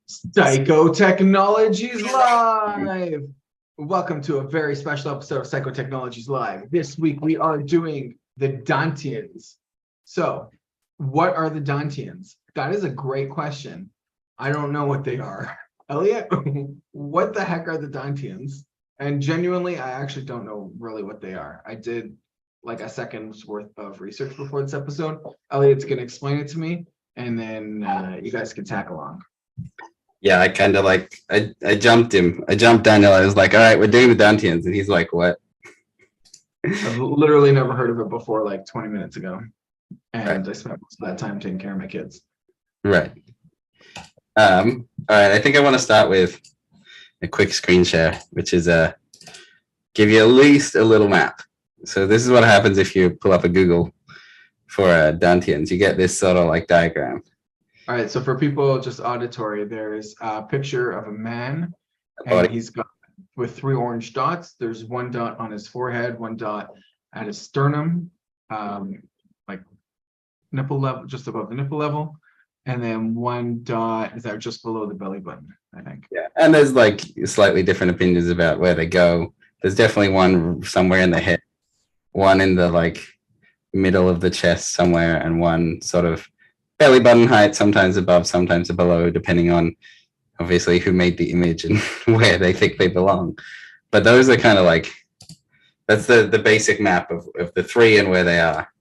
Psychotechnologies Live! Welcome to a very special episode of Psychotechnologies Live. This week we are doing the Dantians. So, what are the Dantians? That is a great question. I don't know what they are. Eliot, what the heck are the Dantians? And genuinely, I actually don't know really what they are. I did like a second's worth of research before this episode. Eliot's going to explain it to me, and then you guys can tag along. Yeah, I kind of like, I jumped him. I jumped Daniel. I was like, all right, we're doing the Dantians. And he's like, what? I've literally never heard of it before like 20 minutes ago. And Right. I spent most of that time taking care of my kids. Right. All right, I think I want to start with a quick screen share, which is give you at least a little map. So this is what happens if you pull up a Google for Dantians. You get this sort of like diagram. All right, so for people just auditory, there's a picture of a man, and he's got with 3 orange dots. There's 1 dot on his forehead, 1 dot at his sternum, like nipple level, just above the nipple level, and then 1 dot is out just below the belly button, I think. Yeah, and there's like slightly different opinions about where they go. There's definitely one somewhere in the head, one in the like middle of the chest somewhere, and one sort of belly button height, sometimes above, sometimes below, depending on obviously who made the image and where they think they belong. But those are kind of like, that's the basic map of the 3 and where they are.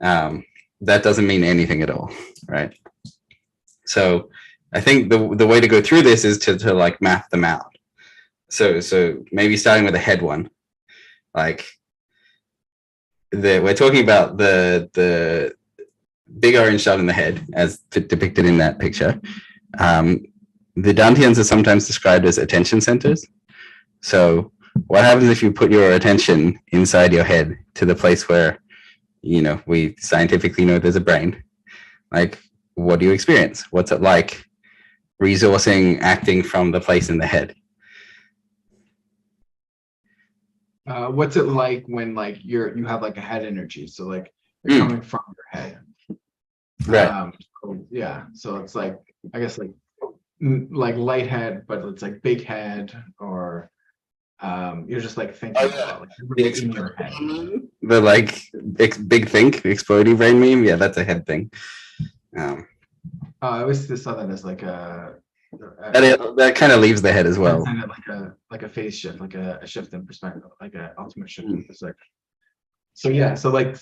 That doesn't mean anything at all, right? So I think the way to go through this is to like map them out. So maybe starting with the head one, like we're talking about the big orange dot in the head, as depicted in that picture. The Dantians are sometimes described as attention centers. So what happens if you put your attention inside your head to the place where, you know, we scientifically know there's a brain? Like, what do you experience? What's it like resourcing, acting from the place in the head? What's it like when like you have like a head energy? So like you're coming from your head. Right. So, yeah. So it's like, I guess like light head, but it's like big head, or you're just like thinking about like really in your head. The like big think, exploding brain meme. Yeah, that's a head thing. I always saw that as like that kind of leaves the head as well. Like a phase shift, like a shift in perspective, like an ultimate shift in perspective. So yeah, so like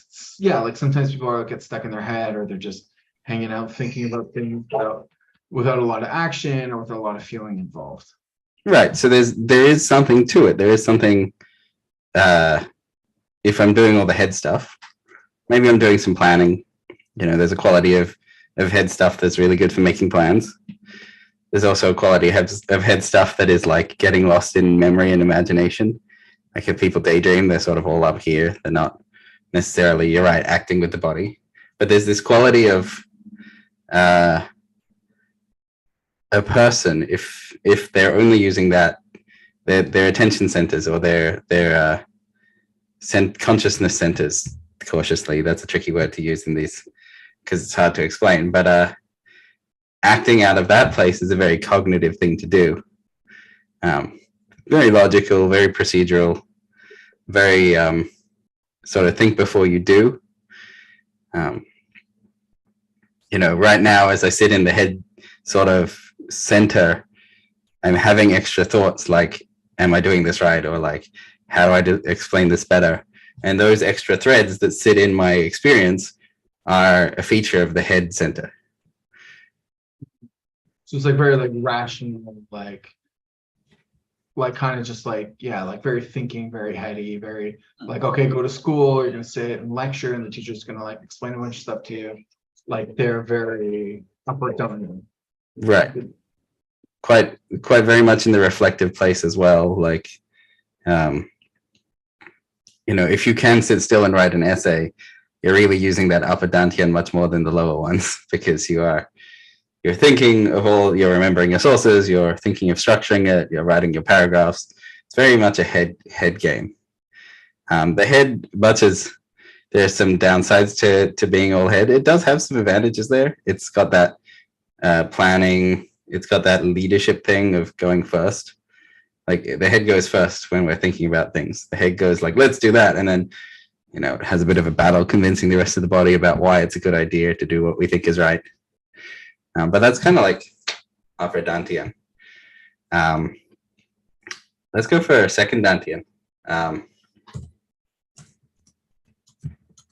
sometimes people get stuck in their head, or they're just hanging out thinking about things without a lot of action or without a lot of feeling involved. Right. So there is something to it. There is something. If I'm doing all the head stuff, maybe I'm doing some planning. You know, there's a quality of head stuff that's really good for making plans. There's also a quality of head stuff that is like getting lost in memory and imagination. Like if people daydream, they're sort of all up here. They're not necessarily, you're right, acting with the body. But there's this quality of a person, if they're only using that, their attention centers or their consciousness centers, cautiously, that's a tricky word to use in these because it's hard to explain, but acting out of that place is a very cognitive thing to do. Very logical, very procedural, very sort of think before you do. You know, right now, as I sit in the head sort of center, I'm having extra thoughts like, am I doing this right? Or like, how do I explain this better? And those extra threads that sit in my experience are a feature of the head center. So it's like very like rational, like kind of just like, yeah, like very thinking, very heady, very like, okay, go to school, you're gonna sit and lecture, and the teacher's gonna like explain a bunch of stuff to you. Like they're very upper dominant. Right. Quite very much in the reflective place as well. Like, you know, if you can sit still and write an essay, you're really using that upper dantian much more than the lower ones, because you're thinking of you're remembering your sources, you're thinking of structuring it, you're writing your paragraphs. It's very much a head game. The head, much as there's some downsides to being all head, it does have some advantages there. It's got that planning, it's got that leadership thing of going first. Like the head goes first when we're thinking about things. The head goes like, let's do that. And then, it has a bit of a battle convincing the rest of the body about why it's a good idea to do what we think is right. But that's kind of like upper Dantian. Let's go for a second Dantian.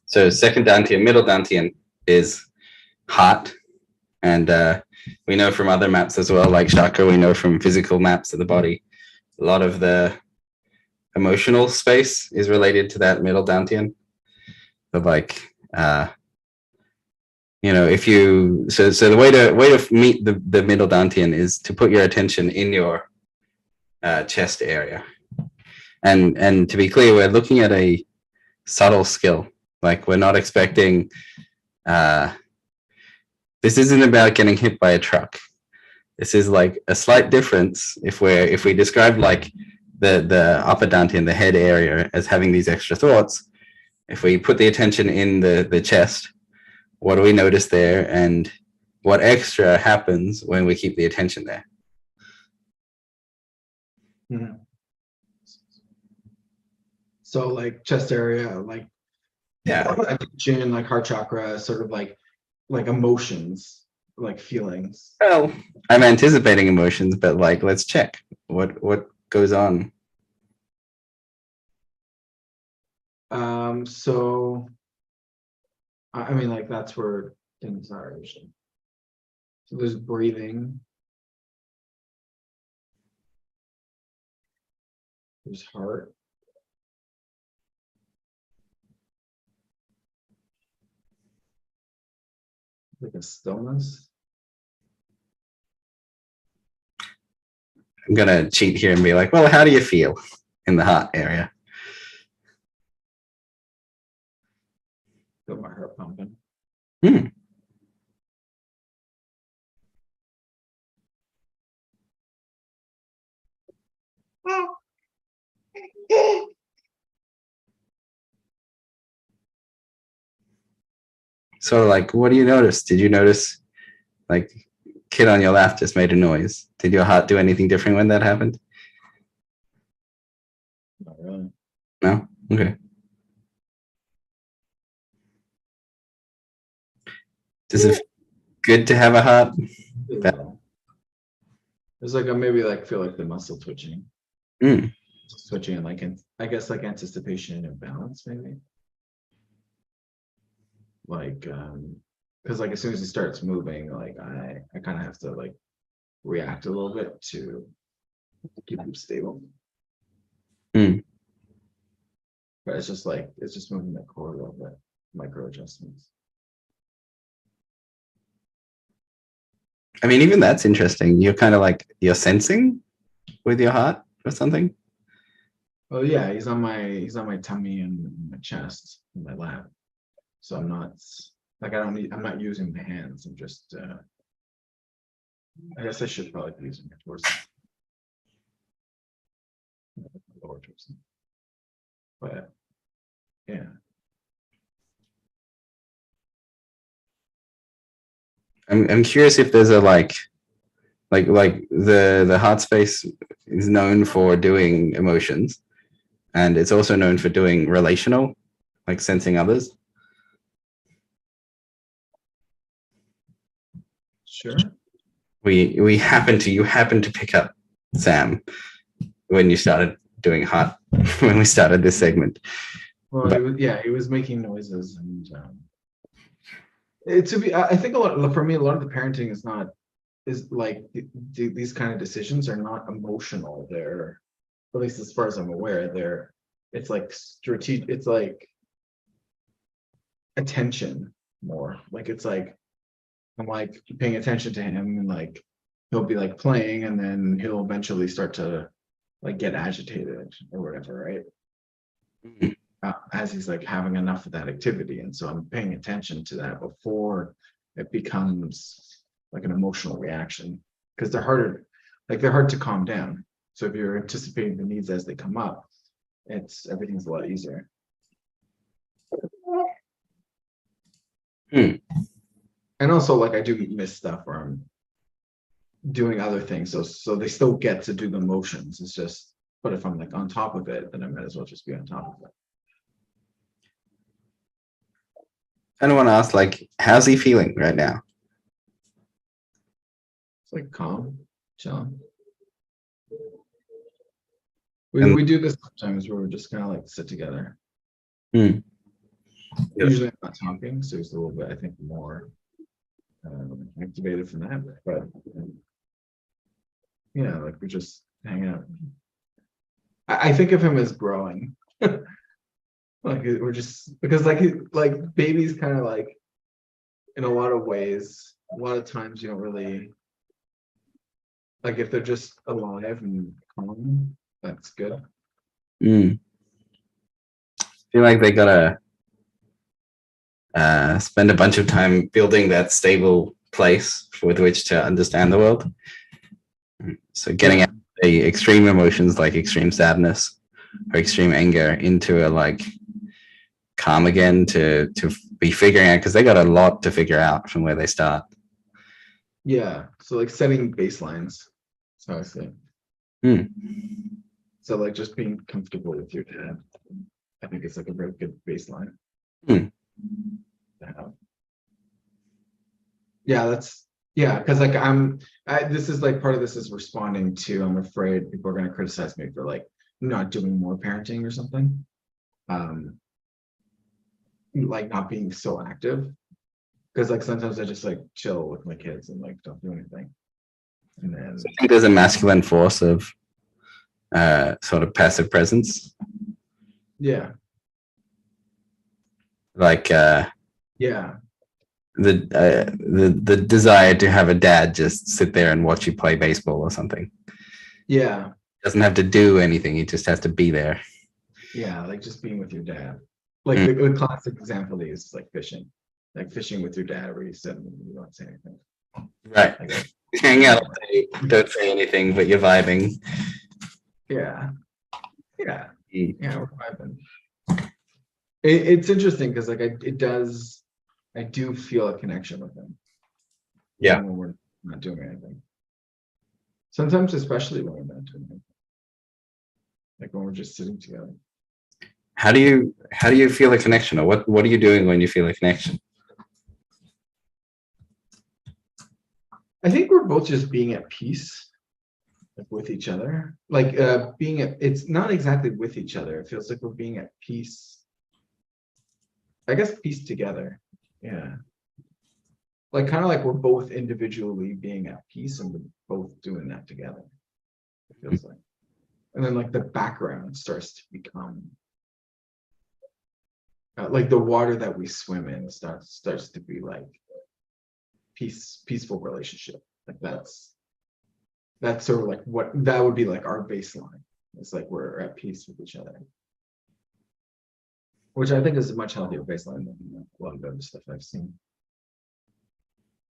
So second Dantian, middle Dantian is heart. And we know from other maps as well, like chakra, we know from physical maps of the body, a lot of the emotional space is related to that middle Dantian. But like, if you, so the way to meet the middle Dantian is to put your attention in your chest area. And to be clear, we're looking at a subtle skill. Like we're not expecting, this isn't about getting hit by a truck. This is like a slight difference if we describe like the upper Dantian, the head area, as having these extra thoughts. If we put the attention in the chest, what do we notice there, and what extra happens when we keep the attention there? Mm-hmm. So like chest area, like chin, like heart chakra, sort of like emotions, like feelings. Well, I'm anticipating emotions, but like let's check what goes on. So I mean, like that's where things are usually. So there's breathing. There's heart. Like a stillness. I'm gonna cheat here and be like, well, how do you feel in the heart area? Feel my heart pumping. So like, what do you notice? Did you notice like kid on your left just made a noise? Did your heart do anything different when that happened? Not really. No? Okay. Does it feel good to have a heart? There's like maybe like feel like the muscle twitching. Switching and like I guess like anticipation and balance maybe. Like because like as soon as it starts moving, like I kind of have to like react a little bit to keep them stable. But it's just moving the core a little bit, micro adjustments. I mean, even that's interesting. You're kind of like you're sensing with your heart or something. Oh yeah, he's on my tummy and my chest and my lap. So I'm not like I'm not using the hands. I'm just I guess I should probably be using it towards the lower torso. But yeah. I'm curious if there's a like the heart space is known for doing emotions, and it's also known for doing relational, like sensing others. Sure. You happen to pick up Sam when you started doing heart when we started this segment. Well, he was making noises and I think for me a lot of the parenting is like these kind of decisions are not emotional. They're, at least as far as I'm aware, it's like strategic. It's like attention more. Like it's like I'm like paying attention to him, and like he'll be like playing, and then he'll eventually start to like get agitated or whatever, right? As he's like having enough of that activity, and so I'm paying attention to that before it becomes like an emotional reaction, because they're hard to calm down. So if you're anticipating the needs as they come up, everything's a lot easier. And also like I do miss stuff where I'm doing other things. So they still get to do the motions. It's just, but if I'm like on top of it, then I might as well just be on top of it. I don't want to ask, like, how's he feeling right now? It's like calm, chilling. We do this sometimes where we just kind of like sit together. Hmm. Usually I'm not talking, so it's a little bit, I think, more activated from that. But yeah, like we just hang out. I think of him as growing. Like we're just because like babies kind of like in a lot of ways, a lot of times you don't really like if they're just alive and calm, that's good. I feel like they gotta spend a bunch of time building that stable place with which to understand the world. So getting out the extreme emotions like extreme sadness or extreme anger into a like calm again to be figuring out, because they got a lot to figure out from where they start. Yeah. So like setting baselines. That's how I say. So like just being comfortable with your dad, I think it's like a very good baseline. To have. Yeah, because like this is like part of this is responding to, I'm afraid people are going to criticize me for like not doing more parenting or something. Like not being so active. Because like sometimes I just like chill with my kids and like don't do anything. And then So I think there's a masculine force of sort of passive presence. yeah. Like Yeah. the desire to have a dad just sit there and watch you play baseball or something. Yeah. Doesn't have to do anything, he just has to be there. Yeah, like just being with your dad. Like the classic example is like fishing. Like fishing with your dad where you sit and you don't say anything. Right. Like, hang out all day, don't say anything, but you're vibing. Yeah. Yeah. Yeah, we're vibing. It's interesting because like I do feel a connection with him. Yeah. When we're not doing anything. Sometimes, especially when we're not doing anything. Like when we're just sitting together. How do you feel a connection, or what are you doing when you feel a connection? I think we're both just being at peace like with each other. Like it's not exactly with each other. It feels like we're being at peace. I guess peace together. Yeah. Like kind of like we're both individually being at peace and we're both doing that together. It feels like. And then like the background starts to become like the water that we swim in starts to be like peaceful relationship. Like that's sort of like what that would be like our baseline. It's like we're at peace with each other, which I think is a much healthier baseline than a lot of other stuff I've seen.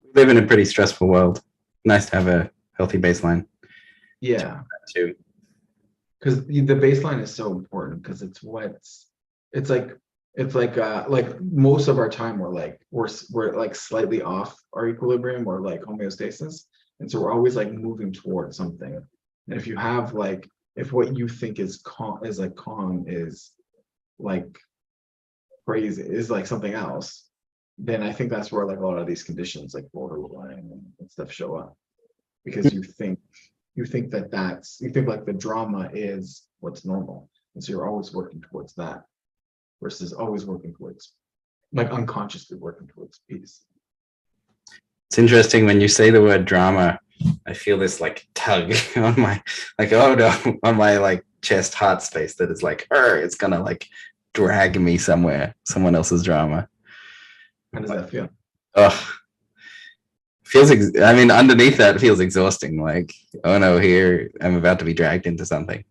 We live in a pretty stressful world. Nice to have a healthy baseline. Yeah, too. Because the baseline is so important because it's like most of our time we're like slightly off our equilibrium or like homeostasis, and so we're always like moving towards something. And if you have like if what you think is calm is like crazy is like something else, then I think that's where like a lot of these conditions like borderline and stuff show up, because you think like the drama is what's normal, and so you're always working towards that versus always working towards like unconsciously working towards peace. It's interesting when you say the word drama, I feel this like tug on my like on my like chest heart space that is like it's gonna like drag me somewhere, someone else's drama. How does that feel? I mean, underneath that it feels exhausting. Like, oh no, here I'm about to be dragged into something.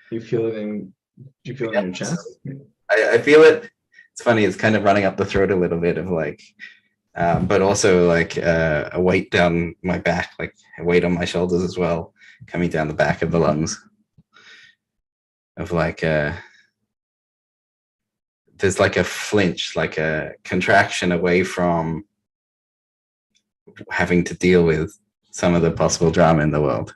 Do you feel it in your chest? I feel it. It's funny, it's kind of running up the throat a little bit of like but also like a weight down my back, like a weight on my shoulders as well, coming down the back of the lungs. Of like there's like a flinch, like a contraction away from having to deal with some of the possible drama in the world.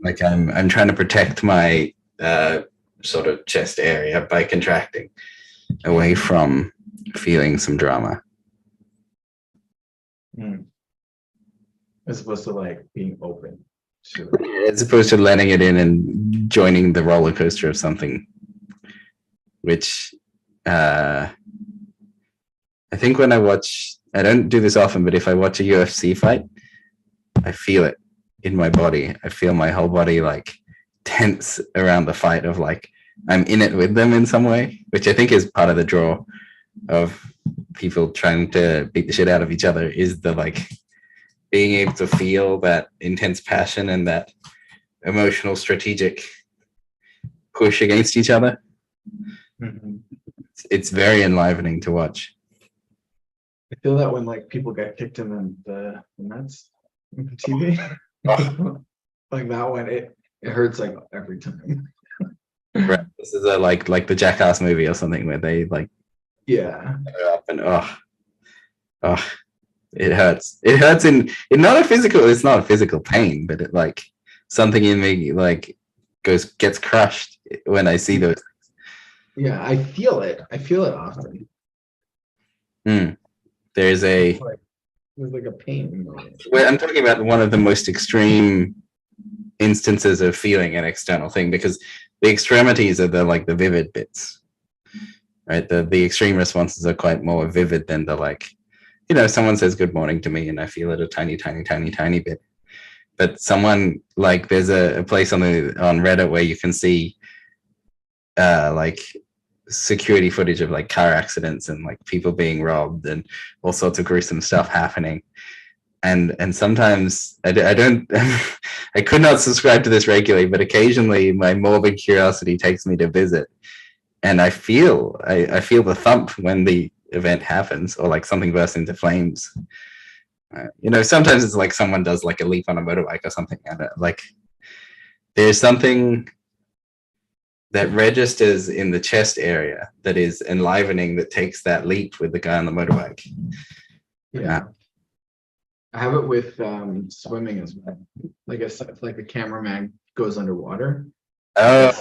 Like I'm trying to protect my sort of chest area by contracting away from feeling some drama. As opposed to like being open to as opposed to letting it in and joining the roller coaster of something, which I think when I watch, I don't do this often, but if I watch a UFC fight, I feel it in my body. I feel my whole body like tense around the fight, of like I'm in it with them in some way, which I think is part of the draw of people trying to beat the shit out of each other, is the like being able to feel that intense passion and that emotional strategic push against each other. It's very enlivening to watch. I feel that when like people get kicked in the nuts on TV, like that one, it hurts like every time. Right. This is a like the Jackass movie or something where they like go up and it hurts. It hurts in not a physical. It's not a physical pain, but it like something in me like gets crushed when I see those. Yeah, I feel it. I feel it often. There's there's like a pain. Well, I'm talking about one of the most extreme instances of feeling an external thing, because the extremities are the vivid bits, right? The extreme responses are quite more vivid than the like, someone says good morning to me and I feel it a tiny bit. But someone like, there's a place on Reddit where you can see like security footage of like car accidents and like people being robbed and all sorts of gruesome stuff happening. And sometimes I don't, I could not subscribe to this regularly, but occasionally my morbid curiosity takes me to visit, and I feel the thump when the event happens, or like something bursts into flames. Sometimes it's like someone does like a leap on a motorbike or something, and like there's something that registers in the chest area that is enlivening, that takes that leap with the guy on the motorbike. Yeah. I have it with swimming as well. Like if the cameraman goes underwater, I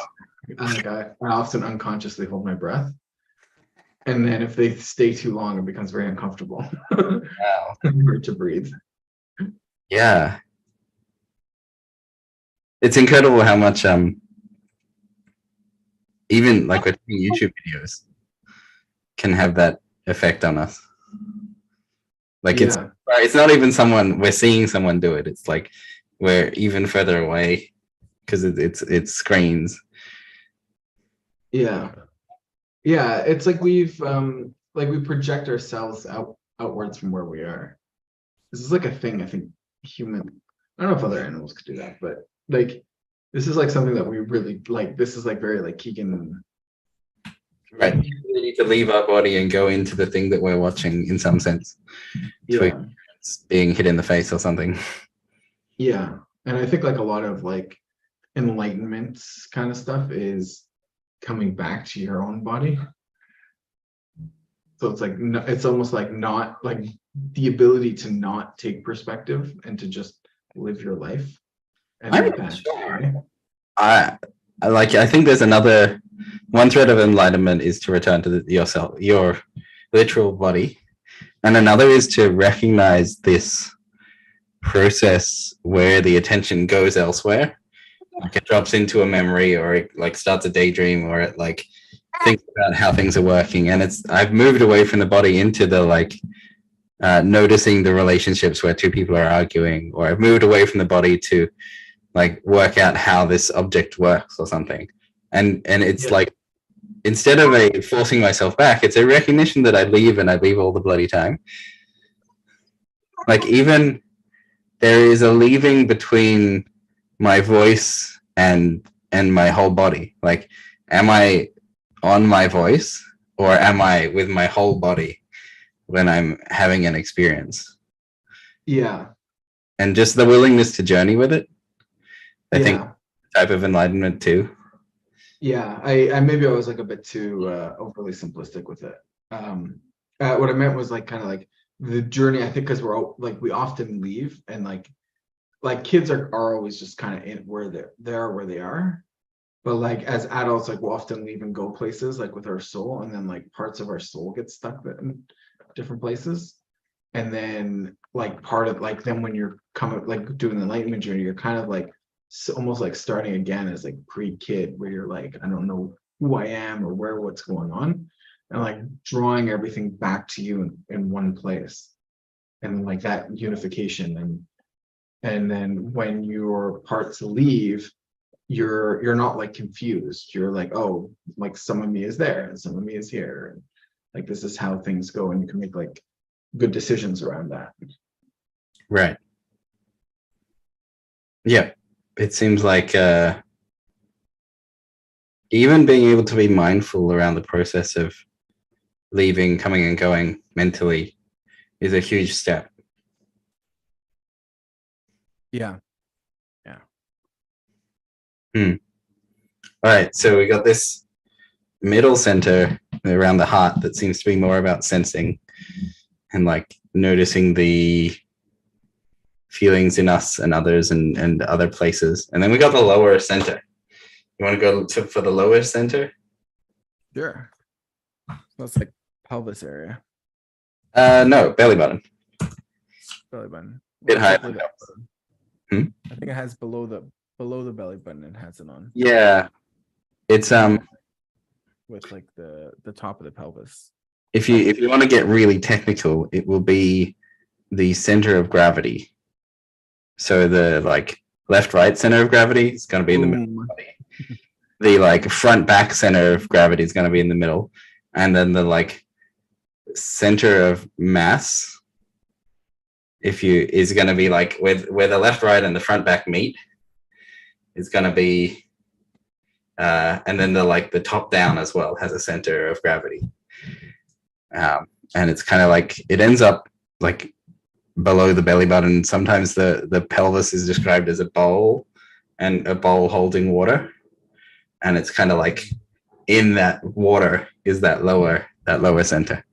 often unconsciously hold my breath, and then if they stay too long, it becomes very uncomfortable. Wow. Hard to breathe. Yeah, it's incredible how much even like watching YouTube videos can have that effect on us. Like it's not even we're seeing someone do it. It's like we're even further away because it's screens. Yeah. It's like we project ourselves outwards from where we are. This is like a thing. I think human. I don't know if other animals could do that, but like this is like something that we really like. This is like very like Keegan. Right. We need to leave our body and go into the thing that we're watching in some sense. Yeah. Being hit in the face or something. Yeah. And I think like a lot of like enlightenment kind of stuff is coming back to your own body. So it's like, it's almost like not like the ability to not take perspective and to just live your life. And I'm not sure. I think there's another one thread of enlightenment is to return to yourself, your literal body, and another is to recognize this process where the attention goes elsewhere, like it drops into a memory, or it like starts a daydream, or it like thinks about how things are working. And I've moved away from the body into the like noticing the relationships where two people are arguing, or I've moved away from the body to like work out how this object works or something. And it's like, instead of a forcing myself back, it's a recognition that I leave, and I leave all the bloody time. Like even there is a leaving between my voice and my whole body. Like, am I on my voice, or am I with my whole body when I'm having an experience? Yeah. And just the willingness to journey with it. I think type of enlightenment too. Yeah, I maybe I was like a bit too overly simplistic with it. What I meant was like kind of like the journey. I think because we're all like we often leave and like kids are always just kind of in where they're where they are. But like as adults, like we'll often leave and go places like with our soul, and then like parts of our soul get stuck in different places. And then like part of like then when you're coming like doing the enlightenment journey, you're kind of like almost like starting again as like pre-kid, where you're like, I don't know who I am or where what's going on, and like drawing everything back to you in one place, and like that unification. And then when your parts leave, you're not like confused. You're like, oh, like some of me is there and some of me is here, and like this is how things go, and you can make like good decisions around that. Right. Yeah. It seems like even being able to be mindful around the process of leaving, coming and going mentally is a huge step. Yeah. All right. So we got this middle center around the heart that seems to be more about sensing and like noticing the feelings in us and others and other places. And then we got the lower center. You want to go for the lower center? Sure. That's like pelvis area, No, belly button. belly button. Bit higher Exactly than that pelvis. button. I think it has below the belly button. It has it on Yeah. It's with like the top of the pelvis. if you want to get really technical, it will be the center of gravity. So the like left right center of gravity is going to be in the middle of the body. The like front back center of gravity is going to be in the middle, and then the like center of mass is going to be like where the left right and the front back meet is going to be and then the top down as well has a center of gravity, and it's kind of like it ends up like below the belly button. Sometimes the pelvis is described as a bowl, and a bowl holding water, and it's kind of like in that water is that lower center.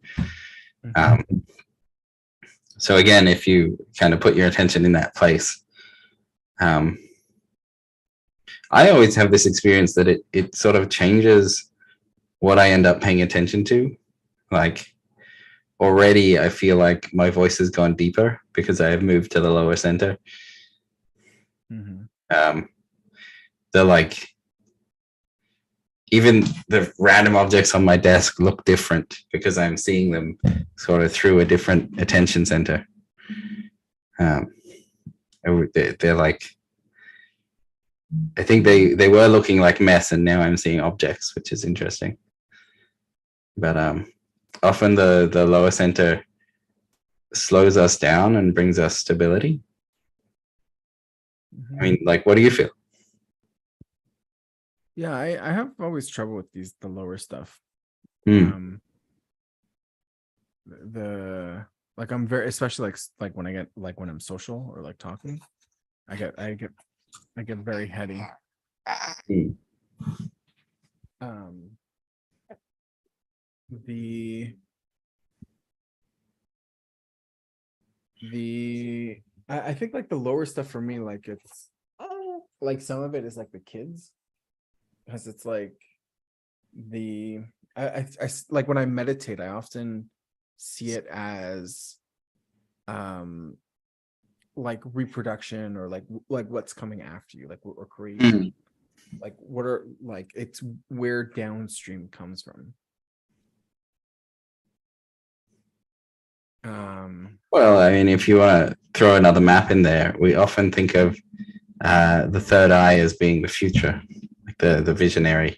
So again, if you kind of put your attention in that place, I always have this experience that it sort of changes what I end up paying attention to. Like already I feel like my voice has gone deeper because I have moved to the lower center. They're like, even the random objects on my desk look different because I'm seeing them sort of through a different attention center. They're like, I think they were looking like mess, and now I'm seeing objects, which is interesting. But often the lower center slows us down and brings us stability. I mean, like, what do you feel? Yeah, I have always trouble with the lower stuff. Mm. The like I'm very, especially like when I get like when I'm social or like talking, I get very heady. Mm. I think like the lower stuff for me, like it's like some of it is like the kids, because it's like I like when I meditate, I often see it as like reproduction, or like what's coming after you, like or creation. Like what are like it's where downstream comes from. Well, I mean, if you want to throw another map in there, we often think of the third eye as being the future, like the visionary,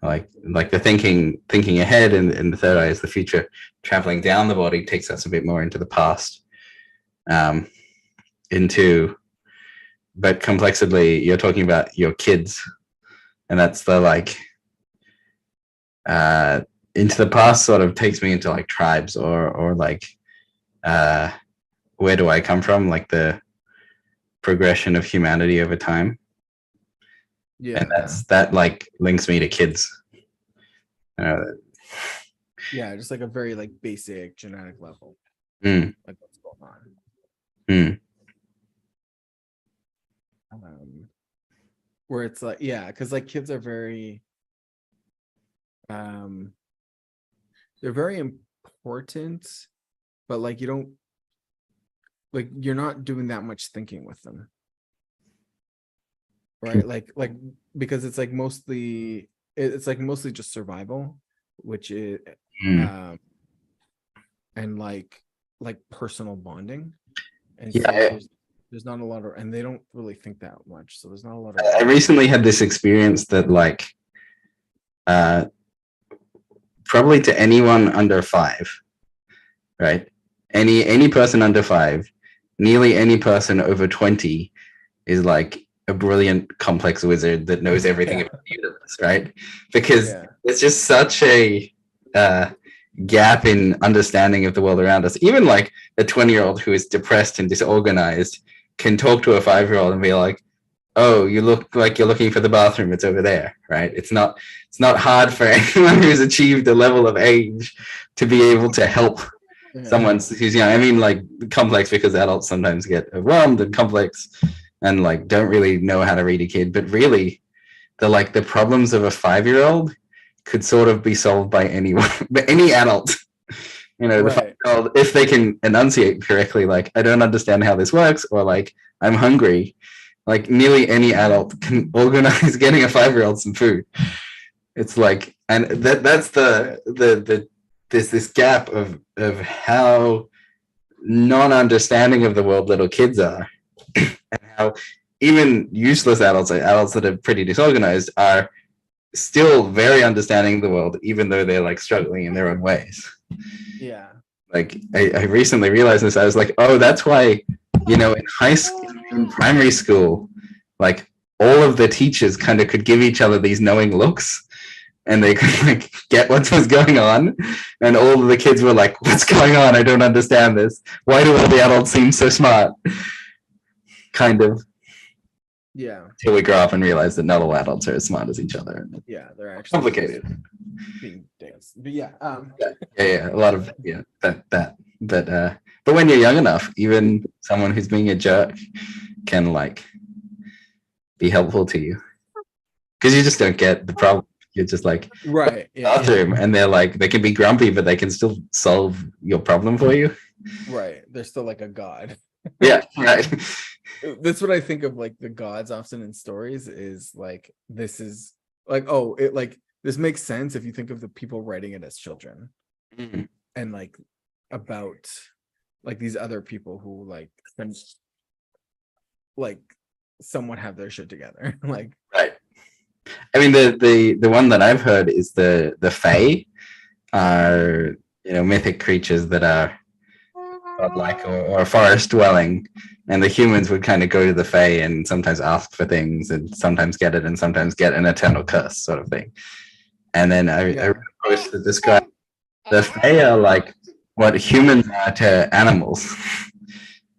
like the thinking ahead, and the third eye is the future. Traveling down the body takes us a bit more into the past, but complexly, you're talking about your kids, and that's the like into the past sort of takes me into like tribes or like where do I come from, like the progression of humanity over time. Yeah, and that like links me to kids. Yeah, just like a very like basic genetic level, Mm, like what's going on. mm, Where it's like, yeah, because like kids are very um they're very important, but like you don't like you're not doing that much thinking with them, right? Like because it's like mostly it's like mostly just survival, which is mm. um and like personal bonding. And Yeah, so there's not a lot of, and they don't really think that much, so there's not a lot of I recently had this experience that like uh probably to anyone under 5, right? Any person under 5, nearly any person over 20 is like a brilliant complex wizard that knows everything about the universe, right? Because yeah it's just such a gap in understanding of the world around us. Even like a 20-year-old who is depressed and disorganized can talk to a 5-year-old and be like, oh, you look like you're looking for the bathroom, it's over there, right? It's not hard for anyone who's achieved a level of age to be able to help someone who's young. I mean, like complex, because adults sometimes get overwhelmed and complex and like don't really know how to read a kid, but really the problems of a 5-year-old could sort of be solved by anyone, but any adult. The right 5-year-old, if they can enunciate correctly, like, I don't understand how this works, or like, I'm hungry, like nearly any adult can organize getting a 5-year-old some food. It's like, and that's there's this gap of how non-understanding of the world little kids are, and how even useless adults, like adults that are pretty disorganized, are still very understanding of the world, even though they're like struggling in their own ways. yeah Like I recently realized this. I was like, oh, that's why, in high school, in primary school, like all of the teachers kind of could give each other these knowing looks, and they could like get what was going on, and all of the kids were like, what's going on? I don't understand this. Why do all the adults seem so smart? Kind of. yeah Till we grow up and realize that not all adults are as smart as each other. yeah they're actually Complicated. being dicks. But yeah Yeah, a lot of but when you're young enough, even someone who's being a jerk can like be helpful to you, because you just don't get the problem. You're just like, right bathroom, and they're like, they can be grumpy, but they can still solve your problem for you. right they're still like a god. Yeah, right. That's what I think of, like the gods often in stories is like, this is like, oh, it like this makes sense if you think of the people writing it as children, Mhm. and like about like these other people who like somewhat have their shit together. Like Right. I mean, the one that I've heard is the Fae are mythic creatures that are godlike or forest dwelling, and the humans would kind of go to the Fae and sometimes ask for things, and sometimes get it, and sometimes get an eternal curse, sort of thing. And then I read a post that described the Fae are like what humans are to animals,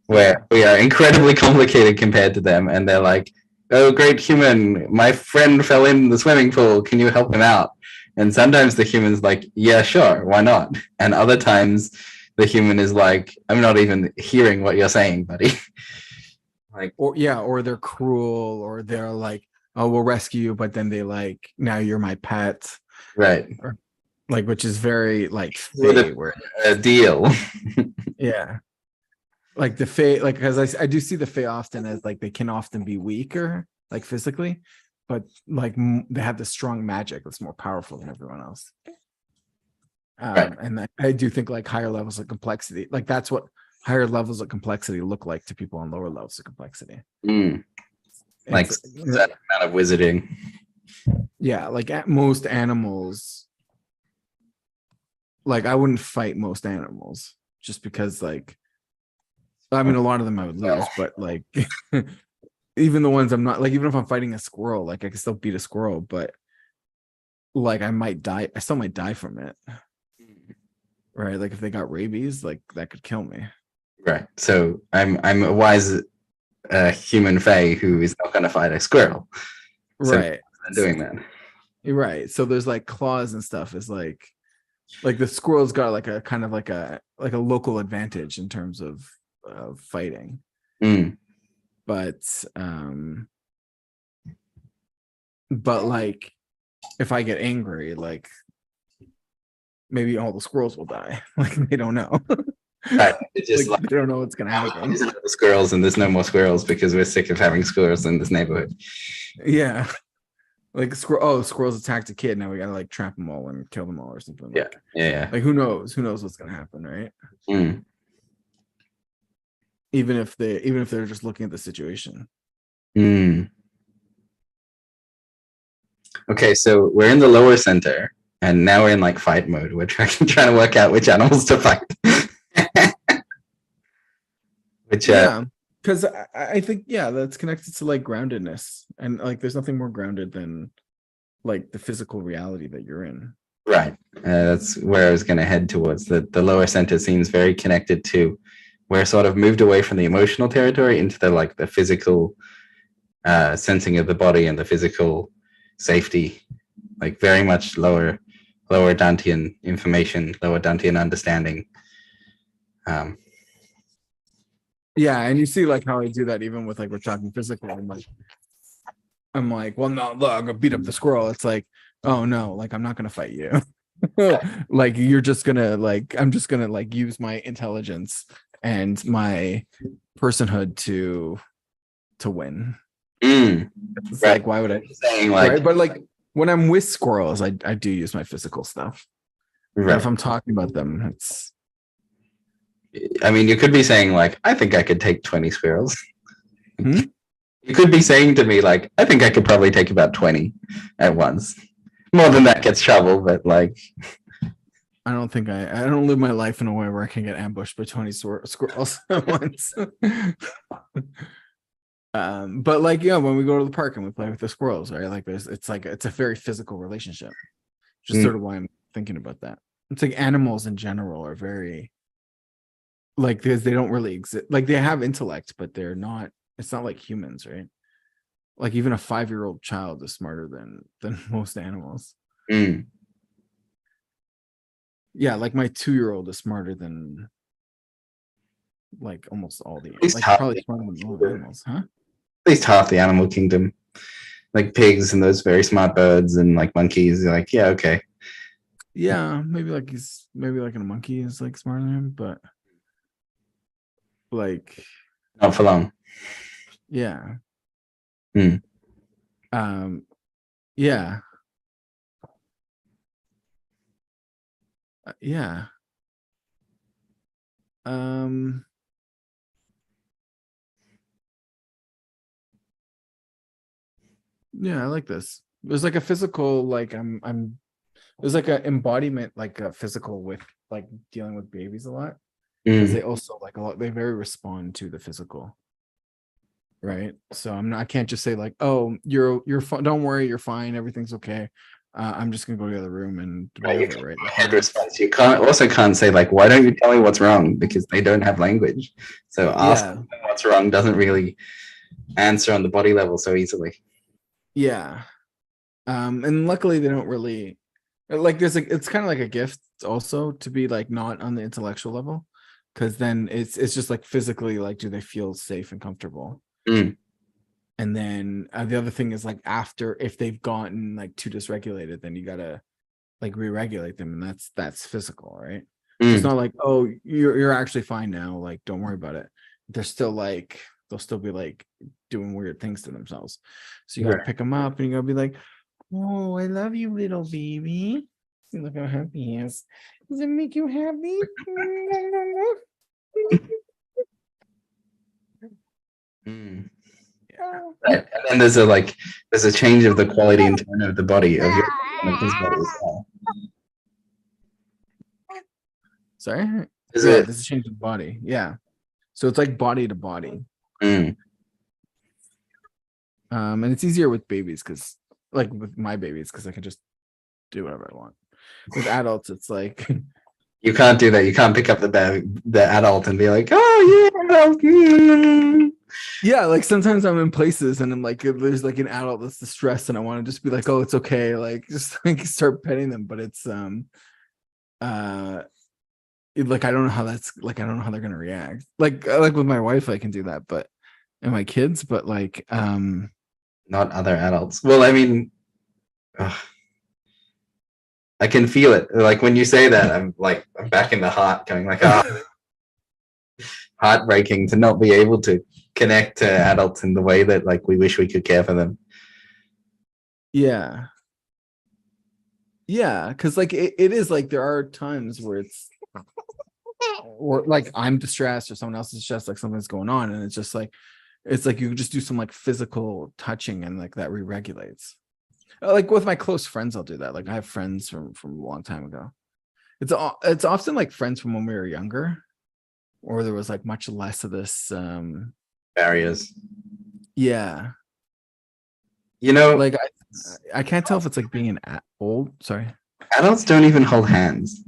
where we are incredibly complicated compared to them, and they're like, oh, great human, my friend fell in the swimming pool, can you help him out? And sometimes the human's like, yeah, sure, why not? And other times the human is like, I'm not even hearing what you're saying, buddy. Like, or they're cruel, or they're like, oh, we'll rescue you, but then they like, now you're my pet, right. or like, which is very like With a deal. yeah, like the Fae, like, because I do see the Fae often as like, they can often be weaker like physically, but like they have this strong magic that's more powerful than everyone else. Right. And I do think like higher levels of complexity, like that's what higher levels of complexity look like to people on lower levels of complexity. Like that amount of wizarding. Yeah, like at most animals, like I wouldn't fight most animals just because like, I mean, a lot of them I would lose, but like even the ones I'm not, like, even if I'm fighting a squirrel, like I can still beat a squirrel, but like I might die, I still might die from it. Right, like if they got rabies, like that could kill me. Right. So I'm a wise human Fae who is not going to fight a squirrel. Right. So I'm doing that. Right. So there's like claws and stuff is like, Like the squirrel's got like a kind of like a local advantage in terms of fighting. Mm. But like if I get angry, like maybe all the squirrels will die. Like they don't know. Right. It's just Like they don't know what's gonna happen. there's no squirrels and there's no more squirrels because we're sick of having squirrels in this neighborhood. Yeah. Like squirrels attacked a kid. Now we gotta like trap them all and kill them all or something. Yeah. Yeah. Like who knows? Who knows what's gonna happen, right? Mm. Even if they're just looking at the situation. Mm. Okay, so we're in the lower center, and now we're in like fight mode. We're trying to work out which animals to fight. Which Yeah, because I think that's connected to like groundedness, and like there's nothing more grounded than like the physical reality that you're in. right. That's where I was going to head towards. The lower center seems very connected to. We're sort of moved away from the emotional territory into the physical sensing of the body and the physical safety, like very much lower Dantian information, lower Dantian understanding. Yeah, and you see like how I do that even with like we're talking physical. I'm like, well, no, look, I'm gonna beat up the squirrel. It's like, oh no, like I'm not gonna fight you. Like you're just gonna like I'm just gonna like use my intelligence and my personhood to win. It's Right. like, why would I Saying like, right? But like when I'm with squirrels, I do use my physical stuff. But right. if I'm talking about them, it's I mean, you could be saying like, I think I could take 20 squirrels. Hmm? You could be saying to me like, I think I could probably take about 20 at once. More than that gets trouble, but like, I don't think I don't live my life in a way where I can get ambushed by 20 squirrels at once. But like, yeah, when we go to the park and we play with the squirrels, right? Like it's a very physical relationship. Just sort of why I'm thinking about that. It's like animals in general are very like because they don't really exist. Like they have intellect, but they're not, it's not like humans, right? Like even a 5-year-old child is smarter than most animals. Yeah, like my 2-year-old is smarter than like almost all the like probably smarter than all the animals, huh? At least half the animal kingdom, like pigs and those very smart birds and like monkeys. You're like, yeah, okay. Yeah, maybe like a monkey is like smarter than him, but like Not for long. yeah. Yeah. Yeah. Yeah, I like this. There's like a physical, like there's like an embodiment, like a physical with like dealing with babies a lot. Because they also like a lot, they very respond to the physical. Right. So I can't just say like, oh, you're fine, don't worry, you're fine, everything's okay. I'm just gonna go to the other room and whatever, right? Head response. You can't say like, why don't you tell me what's wrong? Because they don't have language. So asking them what's wrong doesn't really answer on the body level so easily. Yeah. And luckily they don't really like there's like it's kind of like a gift also to be like not on the intellectual level, because then it's just like physically like do they feel safe and comfortable. And then the other thing is like after if they've gotten like too dysregulated, then you gotta like re-regulate them, and that's physical, right? So it's not like, oh, you're actually fine now, like don't worry about it. They're still like they'll still be like doing weird things to themselves. So you gotta pick them up and you gotta be like, oh, I love you, little baby. See, look how happy he is. Does it make you happy? Right. And then there's a change of the quality and tone of the body of your of his body as well. Sorry? There's a change of body. Yeah. So it's like body to body. And it's easier with babies because like with my babies, because I can just do whatever I want. With adults, it's like you can't do that. You can't pick up the adult and be like, oh yeah. Yeah, like sometimes I'm in places and I'm like, there's like an adult that's distressed and I want to just be like, oh, it's okay. Like just like start petting them. But it's like I don't know how that's like I don't know how they're gonna react. Like with my wife, I can do that, but and my kids, but like Not other adults. Well, I mean, ugh, I can feel it. Like when you say that, I'm back in the heart, going like, heartbreaking to not be able to connect to adults in the way that like we wish we could care for them. yeah. Yeah, because like it is like there are times where it's or like I'm distressed or someone else is distressed, like something's going on, and it's like you just do some like physical touching and like that re-regulates. Like with my close friends, I'll do that. Like I have friends from a long time ago. It's often like friends from when we were younger, or there was like much less of this Barriers. yeah. You know, Like I can't tell if it's like being old. Sorry. adults don't even hold hands.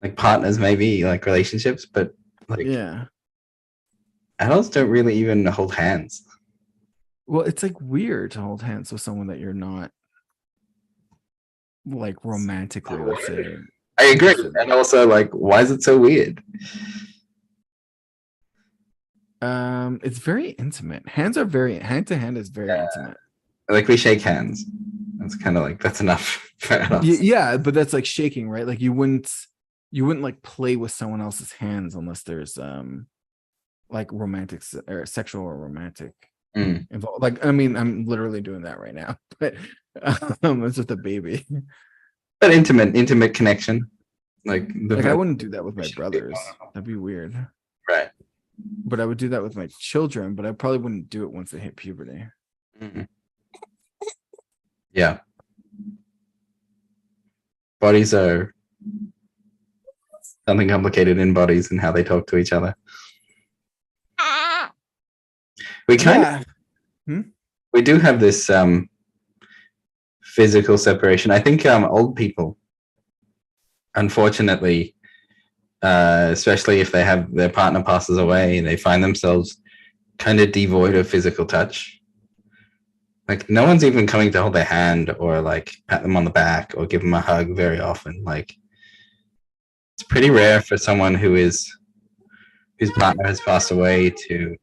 Like partners, maybe like relationships, but like Yeah. adults don't really even hold hands. Well, it's like weird to hold hands with someone that you're not like romantically, let's say. I agree. And also, like, why is it so weird? It's very intimate. Hand to hand is very intimate. Like we shake hands. That's kind of like that's enough for adults. Yeah, but that's like shaking, right? Like you wouldn't like play with someone else's hands unless there's like romantic or sexual or romantic involved. Like I mean, I'm literally doing that right now, but it's just a baby. But intimate connection. Like I wouldn't do that with my brothers. That'd be weird. Right. But I would do that with my children, but I probably wouldn't do it once they hit puberty. Mm-hmm. Yeah. Bodies are something complicated in bodies and how they talk to each other. We we do have this physical separation. I think old people, unfortunately, especially if they have their partner passes away, they find themselves kind of devoid of physical touch. Like no one's even coming to hold their hand or like pat them on the back or give them a hug very often. Like it's pretty rare for someone whose partner has passed away to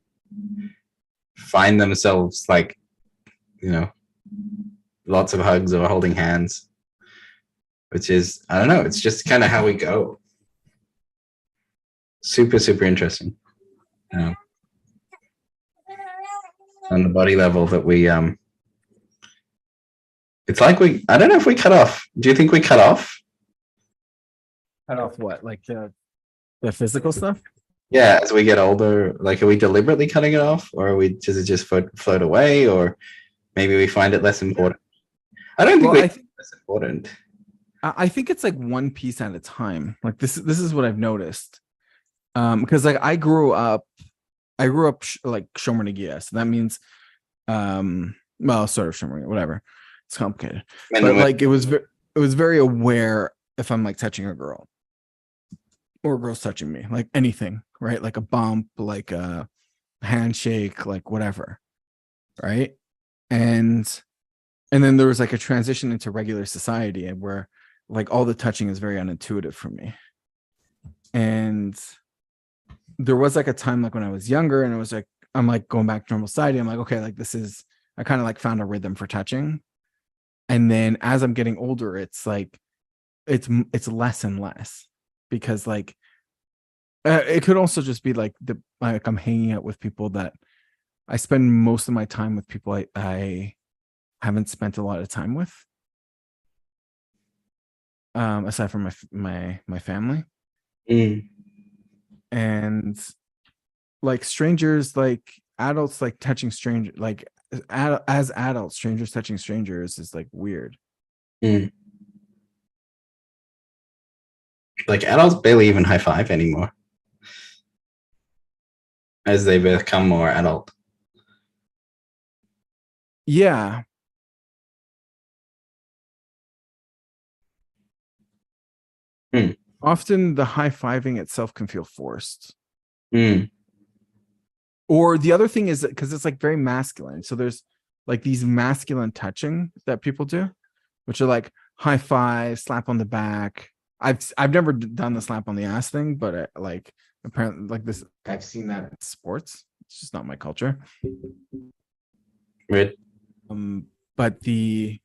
find themselves like, you know, lots of hugs or holding hands, which is, I don't know, it's just kind of how we go. Super, super interesting. On the body level that we, it's like I don't know if we cut off. Do you think we cut off? Cut off what? Like the physical stuff? Yeah, as we get older, like are we deliberately cutting it off, or does it just float away, or maybe we find it less important? I don't think it's less important. I think it's like one piece at a time. Like this is what I've noticed. Because like I grew up like Shomer, so that means well, sort of Shomer, whatever. It's complicated. But like it was very aware if I'm like touching a girl or a girl's touching me, like anything, right? Like a bump, like a handshake, like whatever, right? And then there was like a transition into regular society and where like all the touching is very unintuitive for me. And there was like a time like when I was younger and it was like I'm like going back to normal society. I'm like, okay, like I kind of like found a rhythm for touching. And then as I'm getting older, it's like it's less and less because like it could also just be like I'm hanging out with people that I spend most of my time with people I haven't spent a lot of time with. Aside from my family. And like strangers, like adults, like touching strangers, like as adults, strangers touching strangers is like weird. Like adults barely even high five anymore as they become more adult. Yeah. Often the high-fiving itself can feel forced. Or the other thing is that because it's like very masculine. So there's like these masculine touching that people do, which are like high five, slap on the back, I've never done the slap on the ass thing, but like apparently like this, I've seen that in sports. It's just not my culture. Right. But the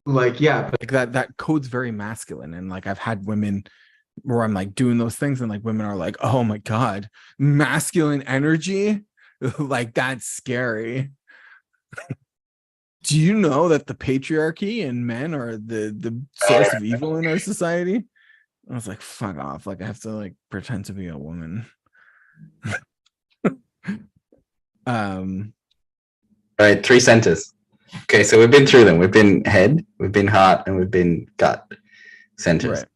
Like, yeah, like that code's very masculine, and like I've had women where I'm like doing those things, and like women are like, oh my god, masculine energy, like that's scary. Do you know that the patriarchy and men are the source of evil in our society? I was like, fuck off. Like I have to like pretend to be a woman. All right, 3 centers. Okay, so we've been through them. We've been head, we've been heart, and we've been gut centers. Right.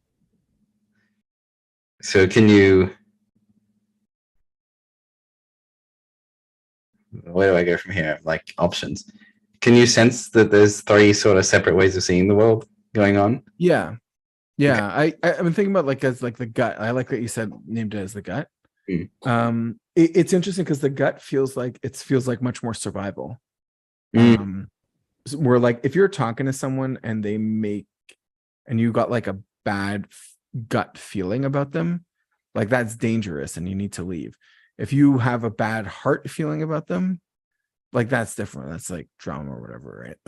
So can you, where do I go from here? Like options. Can you sense that there's 3 sort of separate ways of seeing the world going on? Yeah. I've been thinking about like as like the gut. I like that you said named it as the gut. It's interesting because the gut feels like much more survival. Where like if you're talking to someone and and you got like a bad gut feeling about them, like that's dangerous and you need to leave. If you have a bad heart feeling about them, like that's different. That's like drama or whatever, right?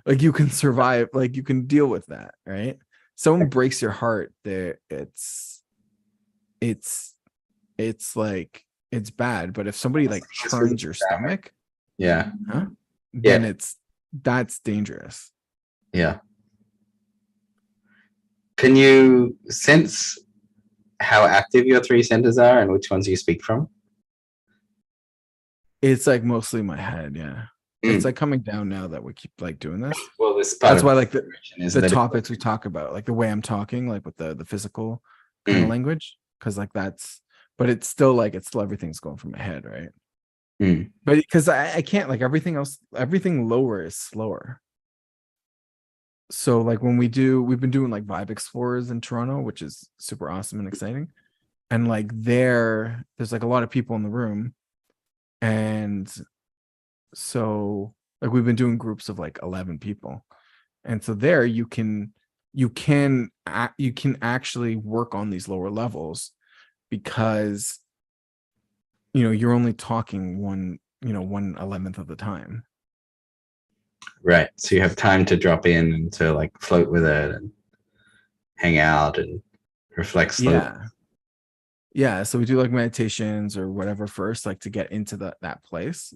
Like you can survive, like you can deal with that, right? Someone breaks your heart, there it's like it's bad. But if somebody like churns your stomach, then that's dangerous. Yeah. Can you sense how active your 3 centers are and which ones you speak from? It's like mostly my head, yeah. It's like coming down now that we keep like doing this. Well, that's why like the topics we talk about, like the way I'm talking, like with the physical kind of language, because like but it's still everything's going from my head, right? But because I can't, like everything lower is slower. So like we've been doing like vibe explorers in Toronto, which is super awesome and exciting. And like there's like a lot of people in the room. And so like we've been doing groups of like 11 people. And so there you can actually work on these lower levels because you're only talking 1/11th of the time. Right. So you have time to drop in and to like float with it and hang out and reflect slowly. Yeah. So we do like meditations or whatever first, like to get into that place.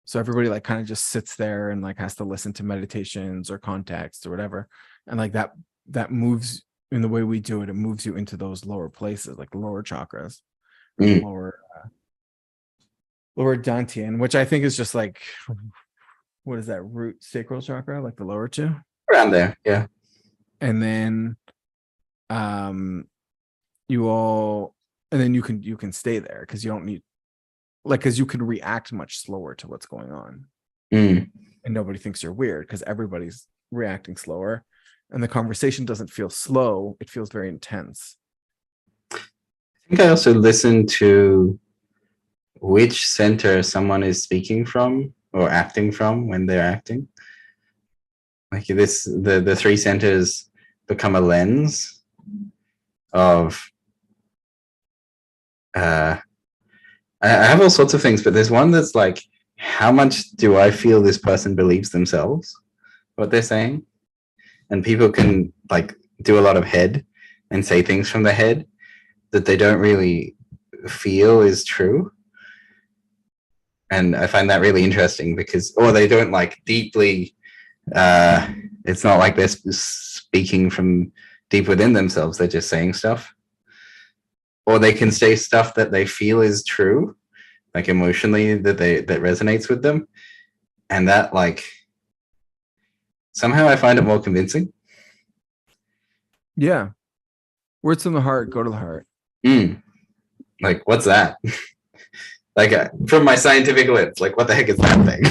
So everybody like kind of just sits there and like has to listen to meditations or context or whatever. And like that moves in the way we do it. It moves you into those lower places, like lower chakras, lower Dantian, which I think is just like, what is that, root sacral chakra, like the lower 2? Around there, yeah. And then you can stay there because you don't need, like, because you can react much slower to what's going on. And nobody thinks you're weird because everybody's reacting slower, and the conversation doesn't feel slow, it feels very intense. I think I also listen to which center someone is speaking from or acting from when they're acting. Like the 3 centers become a lens of I have all sorts of things, but there's one that's like, how much do I feel this person believes themselves, what they're saying? And people can like do a lot of head and say things from the head that they don't really feel is true. And I find that really interesting or they don't like deeply, it's not like they're speaking from deep within themselves, they're just saying stuff. Or they can say stuff that they feel is true, like emotionally that resonates with them. And that like, somehow I find it more convincing. Yeah. Words from the heart go to the heart. Like, what's that? Like from my scientific lips, like what the heck is that thing?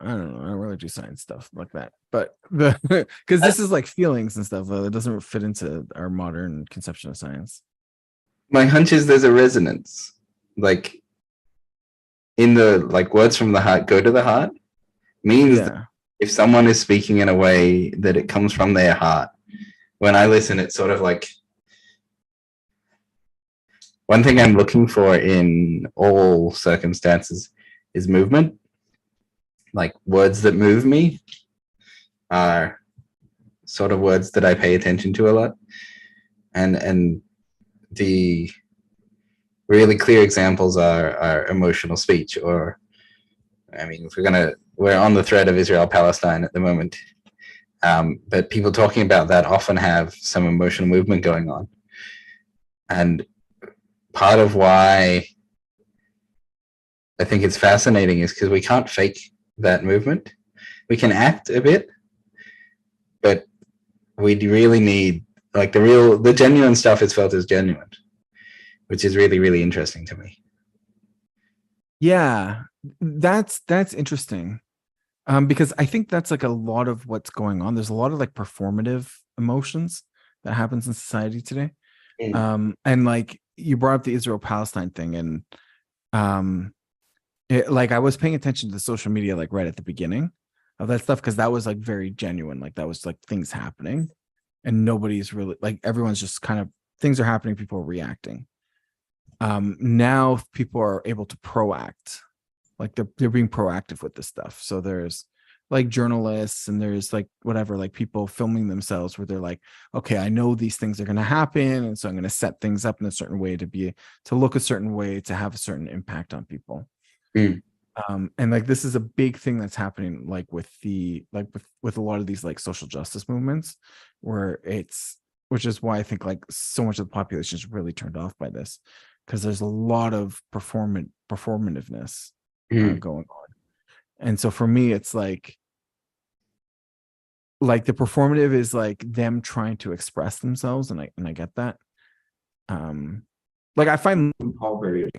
I don't know. I don't really do science stuff like that, but because this is like feelings and stuff, it doesn't fit into our modern conception of science. My hunch is there's a resonance, like in the like words from the heart go to the heart means that if someone is speaking in a way that it comes from their heart, when I listen, it's sort of like one thing I'm looking for in all circumstances is movement. Like words that move me are sort of words that I pay attention to a lot. And the really clear examples are emotional speech, or I mean, if we're on the thread of Israel-Palestine at the moment, but people talking about that often have some emotional movement going on. And part of why I think it's fascinating is because we can't fake that movement. We can act a bit, but we really need, like, the genuine stuff is felt as genuine, which is really, really interesting to me. Yeah, that's interesting. Because I think that's like a lot of what's going on. There's a lot of like performative emotions that happens in society today. And like you brought up the Israel-Palestine thing, and like I was paying attention to social media like right at the beginning of that stuff, because that was like very genuine. Like that was like things happening, and nobody's really, like, everyone's just kind of, things are happening, people are reacting. Now people are able to proact, like they're being proactive with this stuff. So there's like journalists, and there's like whatever, like people filming themselves where they're like, okay, I know these things are going to happen, and so I'm going to set things up in a certain way to look a certain way, to have a certain impact on people. And like this is a big thing that's happening, like with a lot of these like social justice movements, which is why I think like so much of the population is really turned off by this, because there's a lot of performativeness going on. And so for me, it's like the performative is like them trying to express themselves, and I get that. Like I find Paul very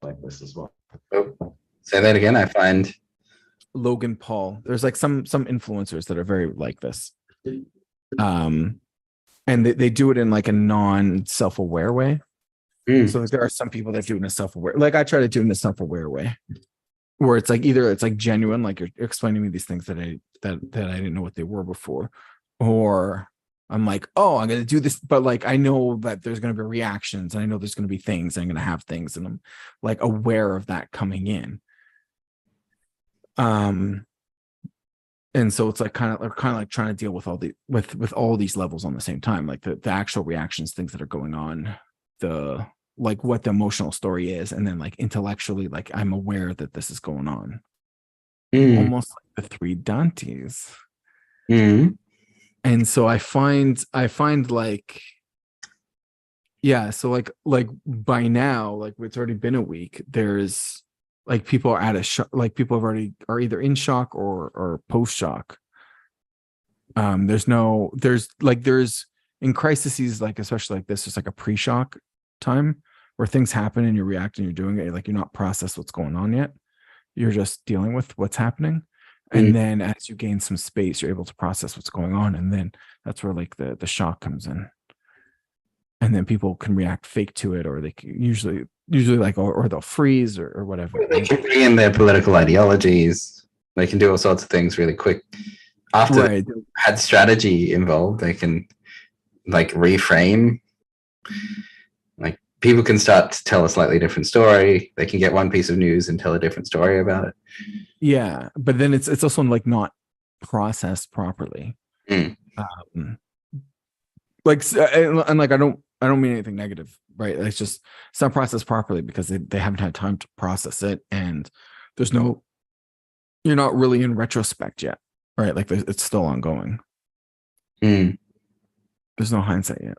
like this as well. Oh, say that again. I find Logan Paul, there's like some influencers that are very like this. And they do it in like a non-self-aware way. So there are some people that do it in a self-aware, like I try to do it in a self-aware way, where it's like either it's like genuine, like you're explaining to me these things that I didn't know what they were before, or I'm like, oh, I'm gonna do this, but like I know that there's gonna be reactions, and I know there's gonna be things, and I'm gonna have things, and I'm like aware of that coming in. And so it's like kind of like trying to deal with all these levels on the same time, like the actual reactions, things that are going on, the like what the emotional story is, and then like intellectually, like I'm aware that this is going on. Almost like the three Dantes. And so I find like, yeah, so like by now, like it's already been a week, there's like people are at a shock, like people are either in shock or post shock. There's in crises, like especially like this, there's like a pre-shock time where things happen and you react and you're doing it, like you're not processed what's going on yet, you're just dealing with what's happening. And then as you gain some space, you're able to process what's going on, and then that's where like the shock comes in, and then people can react fake to it, or they can usually like, or they'll freeze or whatever. They can bring in their political ideologies. They can do all sorts of things really quick. After they had strategy involved, they can like reframe. Like people can start to tell a slightly different story. They can get one piece of news and tell a different story about it. Yeah, but then it's also like not processed properly. Like, and like I don't mean anything negative, right? It's just it's not processed properly because they haven't had time to process it, and you're not really in retrospect yet, right? Like it's still ongoing. There's no hindsight yet.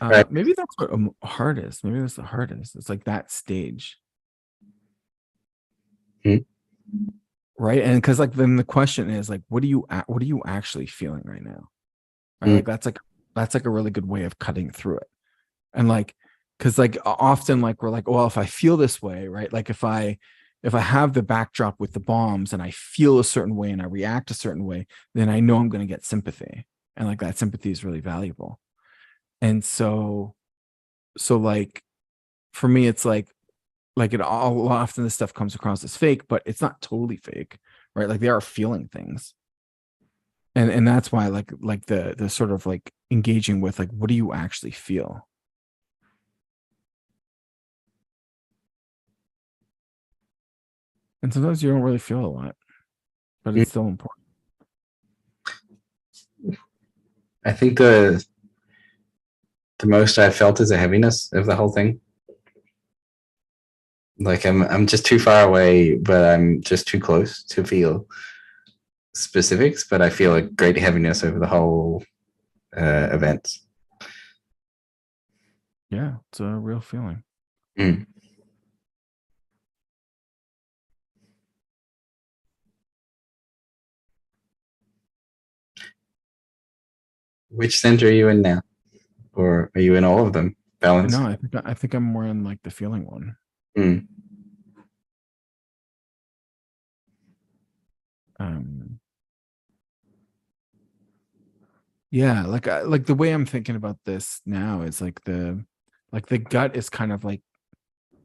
Right. Maybe that's what hard is. Maybe that's the hardest. It's like that stage. Right. And because like then the question is like, what are you actually feeling right now? Right? Like that's like a really good way of cutting through it. And like, because like often like we're like, well, if I feel this way, right? Like if I have the backdrop with the bombs and I feel a certain way and I react a certain way, then I know I'm going to get sympathy. And like that sympathy is really valuable. And so like for me, it's like it all often this stuff comes across as fake, but it's not totally fake, right? Like they are feeling things. And that's why like the sort of like engaging with like, what do you actually feel? And sometimes you don't really feel a lot, but it's still important. I think the most I felt is a heaviness of the whole thing. Like I'm just too far away, but I'm just too close to feel specifics. But I feel a great heaviness over the whole events. Yeah, it's a real feeling. Mm. Which center are you in now, or are you in all of them? Balance. No, I think I'm more in like the feeling one. Mm. Yeah, like the way I'm thinking about this now is like the gut is kind of like,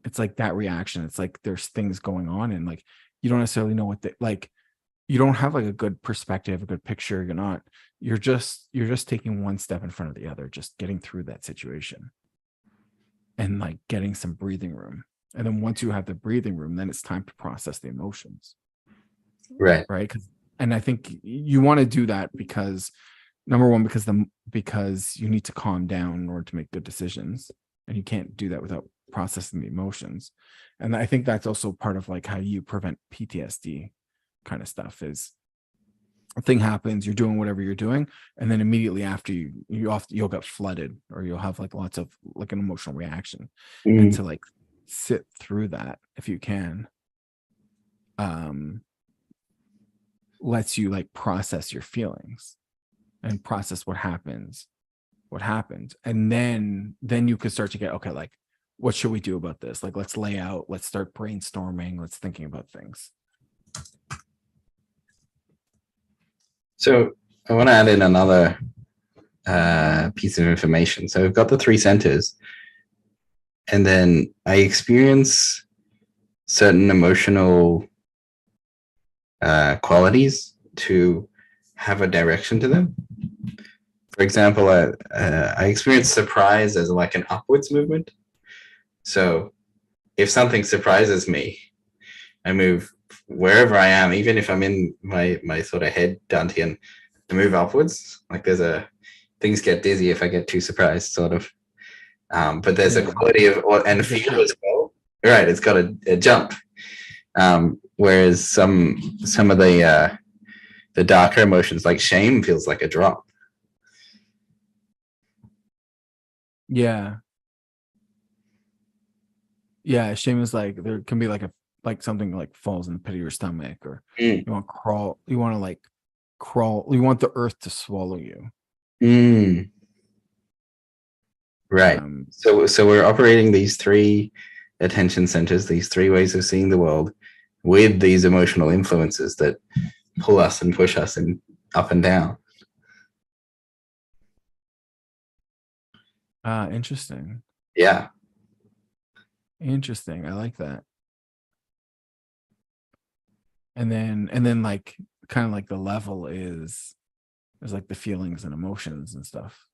it's like that reaction. It's like there's things going on and like you don't necessarily know what like you don't have like a good perspective, a good picture. You're just taking one step in front of the other, just getting through that situation and like getting some breathing room. And then once you have the breathing room, then it's time to process the emotions. Right. Right. And I think you want to do that because number one, because you need to calm down in order to make good decisions. And you can't do that without processing the emotions. And I think that's also part of like how you prevent PTSD kind of stuff is a thing happens, you're doing whatever you're doing, and then immediately after you'll get flooded or you'll have like lots of like an emotional reaction. And to like sit through that if you can lets you like process your feelings and process what happened, and then you could start to get, okay, like what should we do about this? Like let's lay out, let's start brainstorming, let's thinking about things. So I want to add in another piece of information. So we've got the three centers, and then I experience certain emotional qualities to have a direction to them. For example, I experience surprise as like an upwards movement. So if something surprises me, I move wherever I am, even if I'm in my sort of head Dantian, I move upwards. Like things get dizzy if I get too surprised, sort of. But there's a quality of and feel as well. Right, it's got a jump. Whereas some of the darker emotions like shame feels like a drop. Yeah, shame is like there can be like something like falls in the pit of your stomach, or you want to crawl, you want the earth to swallow you. Right. So we're operating these three attention centers, these three ways of seeing the world, with these emotional influences that pull us and push us and up and down. Interesting. Yeah. Interesting. I like that. And then like kind of like the level is like the feelings and emotions and stuff.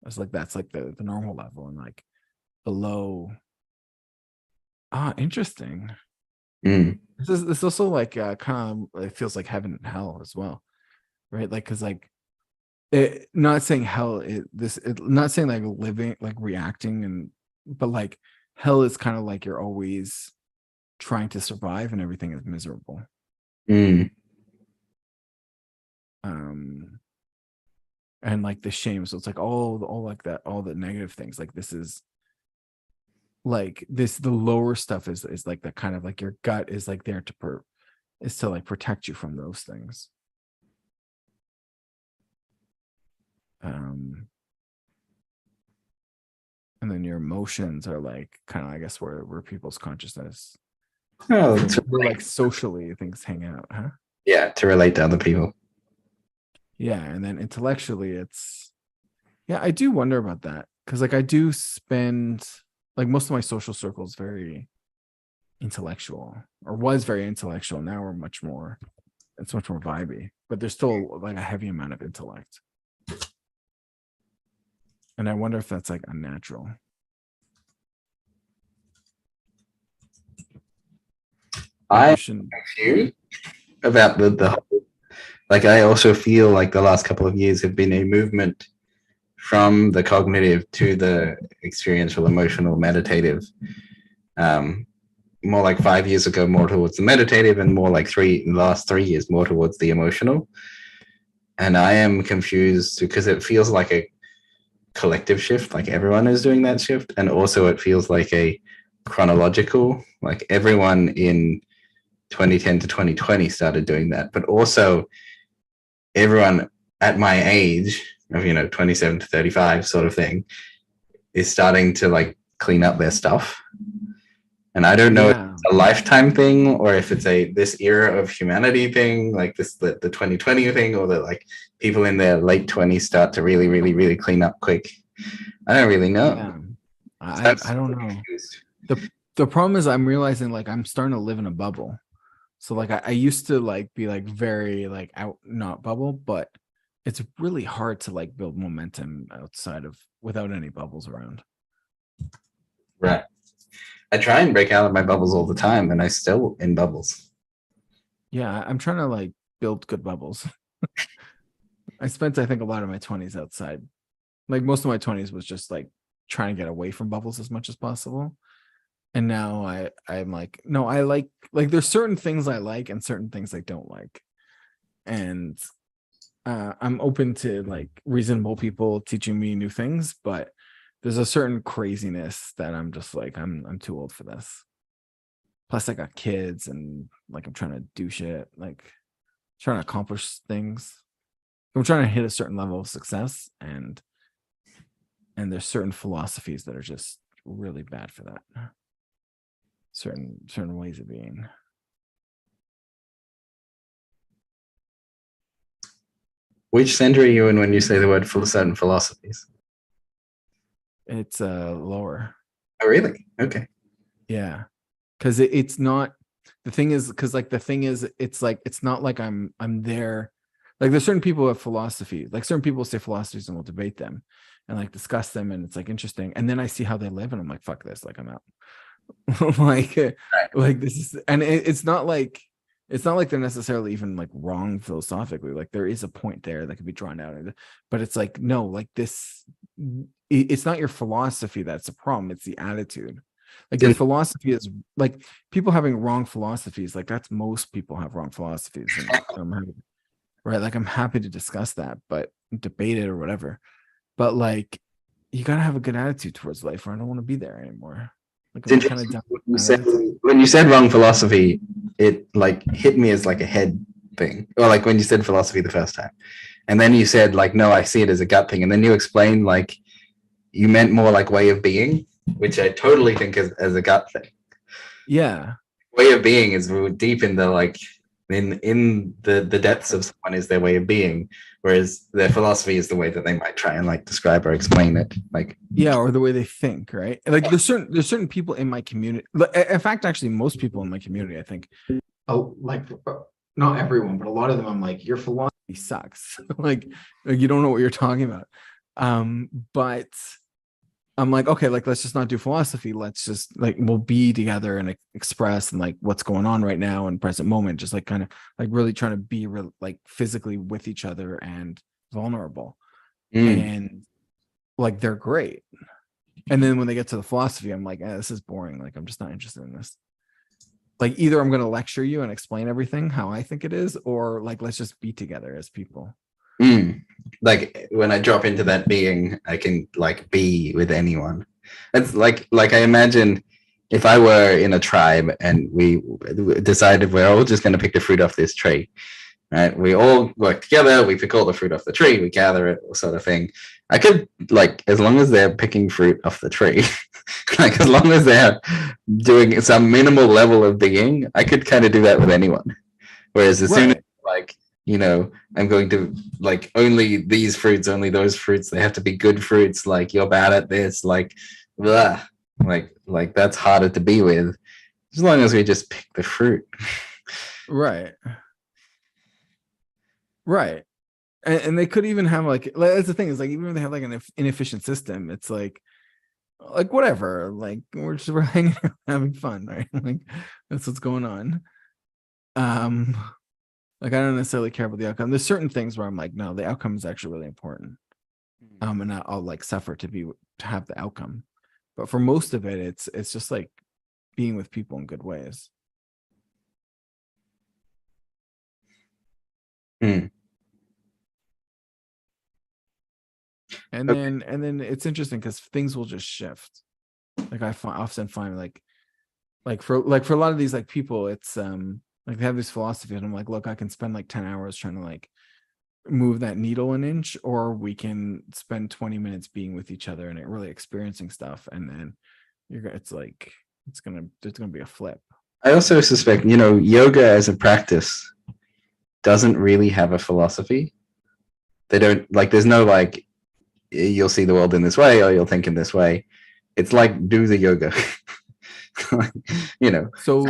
It's like that's like the normal level, and like below. Interesting. This is also like kind of, it feels like heaven and hell as well, right? Like because like not saying hell not saying like living, like reacting, but like hell is kind of like you're always trying to survive and everything is miserable. And like the shame, so it's like all like that, all the negative things, like this is like the lower stuff is like that kind of like your gut is like there to like protect you from those things. And then your emotions are like kind of, I guess, where people's consciousness, where like socially things hang out, huh? Yeah, to relate to other people. Yeah, and then intellectually it's, yeah, I do wonder about that, because like I do spend like most of my social circles very intellectual, or was very intellectual. Now we're much more it's much more vibey, but there's still like a heavy amount of intellect. And I wonder if that's like unnatural. I'm Shouldn't- confused about the whole, like I also feel like the last couple of years have been a movement from the cognitive to the experiential, emotional, meditative. More like 5 years ago, more towards the meditative, and more like the last 3 years, more towards the emotional. And I am confused because it feels like a collective shift, like everyone is doing that shift. And also it feels like a chronological, like everyone in 2010 to 2020 started doing that. But also everyone at my age of, 27 to 35 sort of thing is starting to like clean up their stuff. And I don't know if it's a lifetime thing or if it's this era of humanity thing, like the 2020 thing, or that like people in their late 20s start to really, really, really clean up quick. I don't really know. Yeah. I don't know. The problem is I'm realizing like I'm starting to live in a bubble. So like I used to like be like very like out, not bubble, but it's really hard to like build momentum outside of without any bubbles around. Right. I try and break out of my bubbles all the time and I still in bubbles. Yeah, I'm trying to like build good bubbles. I spent, I think, a lot of my 20s outside. Like most of my 20s was just like trying to get away from bubbles as much as possible. And now I'm like, no, I like there's certain things I like and certain things I don't like. And I'm open to like reasonable people teaching me new things, but there's a certain craziness that I'm just like, I'm too old for this. Plus I got kids and like I'm trying to do shit, like trying to accomplish things. I'm trying to hit a certain level of success, and there's certain philosophies that are just really bad for that. Certain ways of being. Which center are you in when you say the word for certain philosophies? It's lower. Oh, really? Okay. Yeah, because it's not. The thing is, it's like it's not like I'm there. Like there's certain people who have philosophy. Like certain people say philosophies, and we'll debate them, and like discuss them, and it's like interesting. And then I see how they live, and I'm like, fuck this. Like I'm out. Like this is, and it's not like they're necessarily even like wrong philosophically. Like there is a point there that could be drawn out, but it's like no, like this. It's not your philosophy that's a problem. It's the attitude. Like your philosophy is like people having wrong philosophies. Like that's most people have wrong philosophies. And right? Like I'm happy to discuss that, but debate it or whatever. But like you gotta have a good attitude towards life, or I don't want to be there anymore. Like I'm kind of done. When you said wrong philosophy, it like hit me as like a head thing, or like when you said philosophy the first time, and then you said like no, I see it as a gut thing, and then you explained like you meant more like way of being, which I totally think as a gut thing. Yeah, way of being is deep in the like in the depths of someone is their way of being, whereas their philosophy is the way that they might try and like describe or explain it, like yeah, or the way they think, right? Like there's certain people in my community. In fact, actually, most people in my community, I think, like not everyone, but a lot of them, I'm like, your philosophy sucks. like you don't know what you're talking about. But I'm like, okay, like let's just not do philosophy. Let's just like we'll be together and express and like what's going on right now in present moment. Just like kind of like really trying to be like physically with each other and vulnerable. And like they're great. And then when they get to the philosophy, I'm like, this is boring. Like I'm just not interested in this. Like either I'm going to lecture you and explain everything how I think it is, or like let's just be together as people. Like when I drop into that being, I can like be with anyone. It's like I imagine if I were in a tribe and we decided we're all just going to pick the fruit off this tree, right? We all work together, we pick all the fruit off the tree, we gather it, sort of thing. I could like, as long as they're picking fruit off the tree, like as long as they're doing some minimal level of being, I could kind of do that with anyone. Whereas as soon as like, I'm going to like only these fruits, only those fruits. They have to be good fruits. Like you're bad at this. Like, blah. Like that's harder to be with. As long as we just pick the fruit. Right. Right. And they could even have like that's the thing is like even if they have like an inefficient system, it's like whatever, like we're hanging out having fun, right? Like that's what's going on. Like I don't necessarily care about the outcome. There's certain things where I'm like, no, the outcome is actually really important. And I'll like suffer to have the outcome. But for most of it, it's just like being with people in good ways. Mm. And then it's interesting because things will just shift. Like I often find like for a lot of these like people, it's like they have this philosophy, and I'm like, look, I can spend like 10 hours trying to like move that needle an inch, or we can spend 20 minutes being with each other and really experiencing stuff, and then it's like there's gonna be a flip. I also suspect, yoga as a practice doesn't really have a philosophy. They don't like. There's no like, you'll see the world in this way or you'll think in this way. It's like do the yoga. So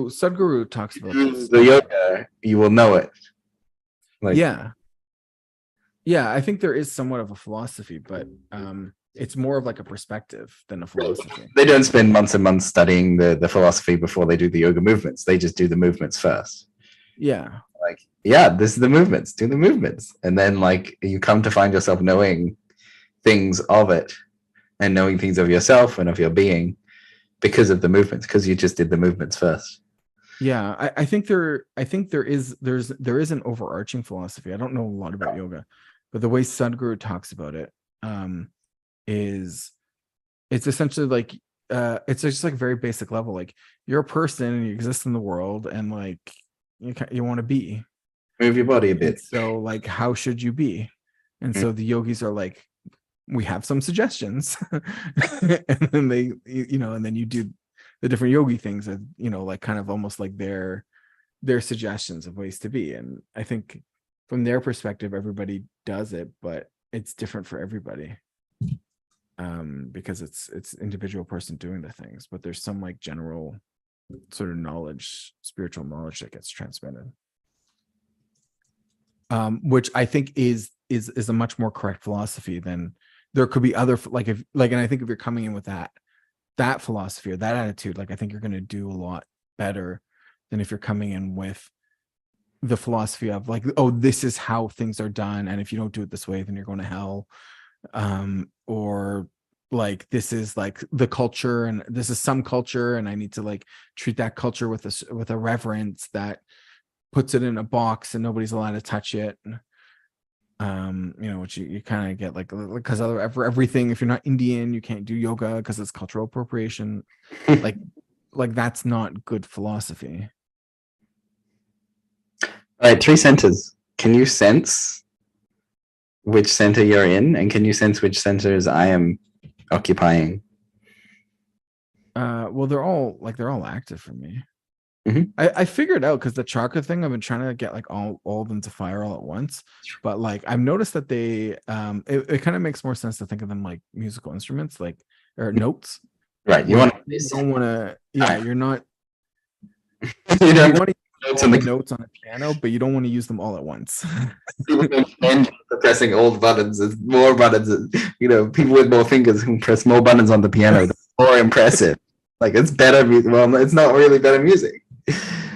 Sadhguru talks about this. The yoga, you will know it. Like, yeah, I think there is somewhat of a philosophy, but it's more of like a perspective than a philosophy. They don't spend months and months studying the philosophy before they do the yoga movements. They just do the movements first. Yeah. Like, yeah, this is the movements, do the movements. And then like you come to find yourself knowing things of it and knowing things of yourself and of your being because of the movements, because you just did the movements first. Yeah, I think there is an overarching philosophy. I don't know a lot about yoga, but the way Sadhguru talks about it is it's essentially like it's just like very basic level. Like you're a person and you exist in the world, and like you want to be. Move your body a bit. And so like how should you be? And so the yogis are like, we have some suggestions. And then and then you do the different yogi things that, like kind of almost like their suggestions of ways to be. And I think from their perspective, everybody does it, but it's different for everybody. Because it's individual person doing the things, but there's some like general sort of knowledge, spiritual knowledge that gets transmitted. Which I think is a much more correct philosophy than there could be other and I think if you're coming in with that philosophy or that attitude, like I think you're going to do a lot better than if you're coming in with the philosophy of like, oh, this is how things are done, and if you don't do it this way, then you're going to hell, or like this is like the culture, and this is some culture, and I need to like treat that culture with a reverence that puts it in a box and nobody's allowed to touch it. Which you kind of get like because for everything, if you're not Indian, you can't do yoga because it's cultural appropriation. like that's not good philosophy. All right, 3 centers. Can you sense which center you're in, and can you sense which centers I am occupying? Well, they're all active for me. Mm-hmm. I figured out because the chakra thing, I've been trying to get like all of them to fire all at once, but like I've noticed that they it kind of makes more sense to think of them like musical instruments, like or notes. Right. You don't want to. Yeah, you're not. You don't want to use all the notes on a piano, but you don't want to use them all at once. Pressing old buttons. There's more buttons. People with more fingers can press more buttons on the piano. That's more impressive. Like it's better music. Well, it's not really better music.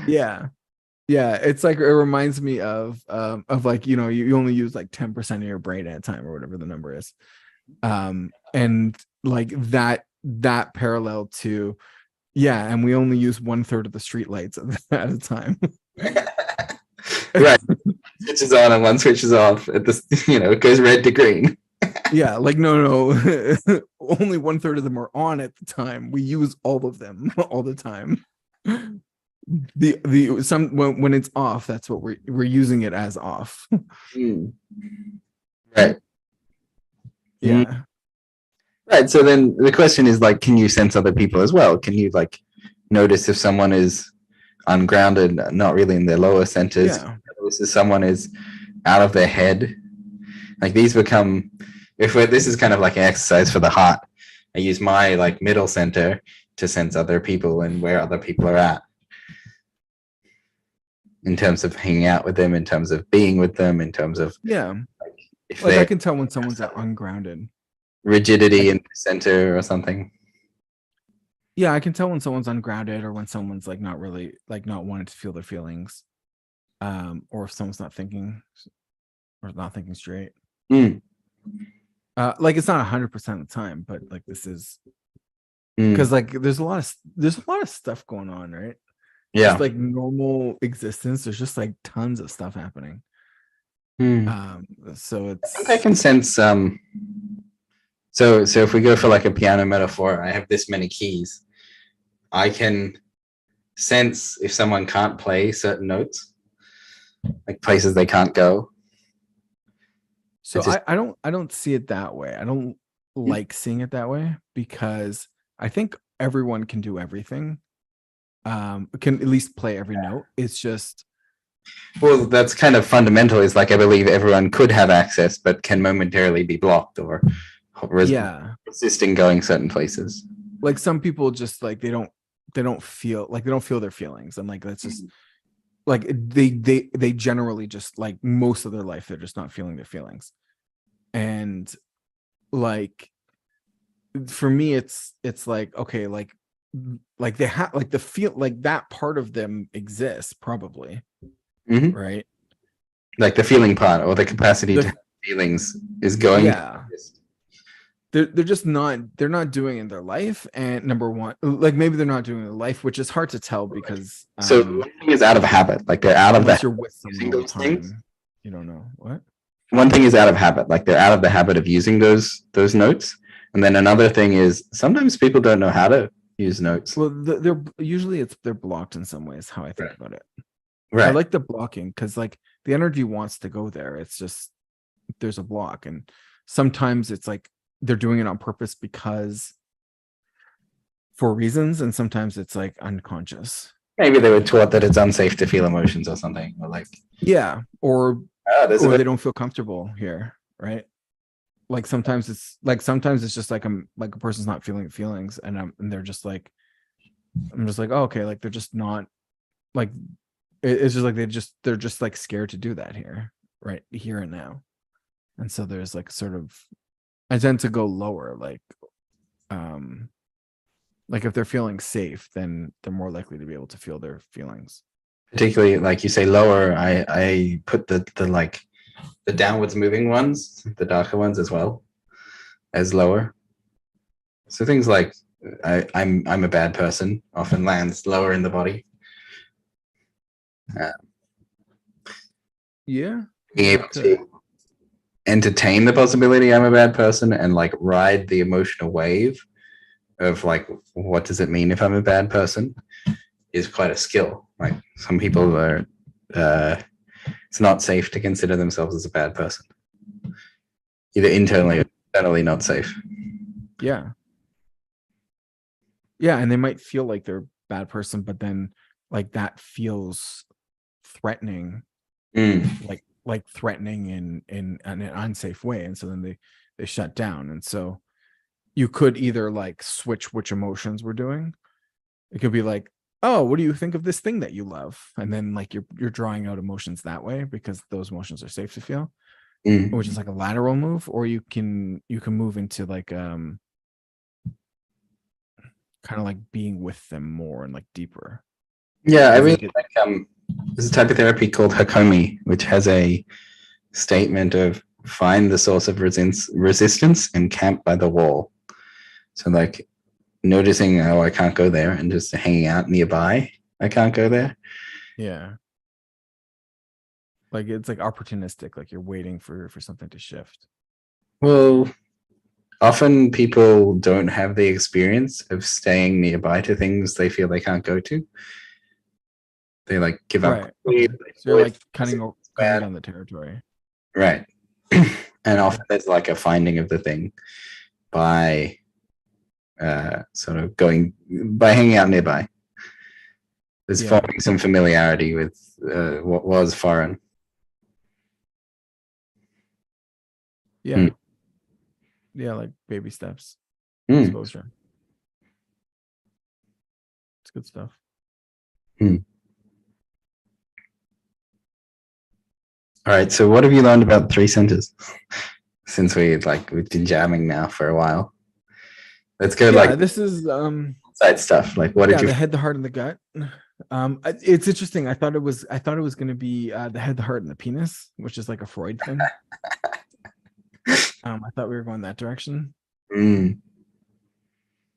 Yeah. It's like it reminds me of like you only use like 10% of your brain at a time or whatever the number is, and like that parallel to and we only use 1/3 of the street lights at a time. Right. Switches on and one switches off at this. It goes red to green. Yeah, like no only 1/3 of them are on at the time. We use all of them all the time. When it's off, that's what we're using it as off. Right. Yeah. Right. So then the question is like, can you sense other people as well? Can you like notice if someone is ungrounded, not really in their lower centers? Yeah. Notice if someone is out of their head. Like these become, this is kind of like an exercise for the heart. I use my like middle center to sense other people and where other people are at. in terms of hanging out with them, in terms of being with them, in terms of Yeah. if Like they I can tell when someone's ungrounded. rigidity in the center or something. Yeah, I can tell when someone's ungrounded or when someone's like not really like not wanting to feel their feelings. Or if someone's not thinking straight. Mm. Like it's not 100% of the time, but like this is Mm. because like there's a lot of stuff going on, right? Yeah. Just like normal existence, there's just like tons of stuff happening. So I think I can sense so if we go for like a piano metaphor, I have this many keys. I can sense if someone can't play certain notes, like places they can't go. So I don't see it that way. I don't like seeing it that way because I think everyone can do everything. Can at least play every note. It's just well, that's kind of fundamental. Is like I believe everyone could have access, but can momentarily be blocked or resist in going certain places. Like some people just like they don't feel their feelings, and like that's just like they generally just like most of their life they're just not feeling their feelings, and like for me it's like okay like they have like the feel like that part of them exists probably, right? Like the feeling part or the capacity to have feelings is going. Yeah. They're just not doing it in their life, and number one, like maybe they're not doing it in their life, which is hard to tell because so one thing is out of habit, like they're out of unless you're with someone all the time, things. You don't know what. One thing is out of habit, like they're out of the habit of using those notes, and then another thing is sometimes people don't know how to use notes. Well, they're usually they're blocked in some ways. How I think about it. Right. I like the blocking because like the energy wants to go there. It's just there's a block, and sometimes it's like they're doing it on purpose because for reasons, and sometimes it's like unconscious. Maybe they were taught that it's unsafe to feel emotions or something, or like or they don't feel comfortable here, right? Like sometimes it's just like a person's not feeling feelings, and they're just like I'm just like oh, okay, like they're just not like it's just like they're just like scared to do that here, right here and now, and so there's like sort of I tend to go lower, like if they're feeling safe, then they're more likely to be able to feel their feelings. Particularly, like you say, lower. I put the like the downwards moving ones, the darker ones as well, as lower. So things like I'm a bad person often lands lower in the body. Being able to entertain the possibility I'm a bad person and like ride the emotional wave of like what does it mean if I'm a bad person is quite a skill. Like some people are it's not safe to consider themselves as a bad person, either internally or externally not safe. Yeah, and they might feel like they're a bad person, but then like that feels threatening, like threatening in an unsafe way, and so then they shut down. And so you could either like switch which emotions we're doing. It could be like, oh, what do you think of this thing that you love? And then like you're drawing out emotions that way because those emotions are safe to feel, which is like a lateral move. Or you can move into like kind of like being with them more and like deeper. Yeah, I really like there's a type of therapy called Hakomi, which has a statement of find the source of resistance and camp by the wall. So like noticing, oh, I can't go there, and just hanging out nearby. I can't go there. Yeah. Like it's like opportunistic, like you're waiting for something to shift. Well, often people don't have the experience of staying nearby to things they feel they can't go to. They like give up. Right. Okay. So you're like cutting down the territory. Right. And often there's like a finding of the thing by sort of going by hanging out nearby. There's forming some familiarity with what was foreign. Yeah. Yeah, like baby steps. Exposure. It's good stuff. All right. So what have you learned about three centers since we've been jamming now for a while? Let's go this is side stuff. Like what did you the head, the heart, and the gut. It's interesting. I thought it was going to be the head, the heart, and the penis, which is like a Freud thing. I thought we were going that direction.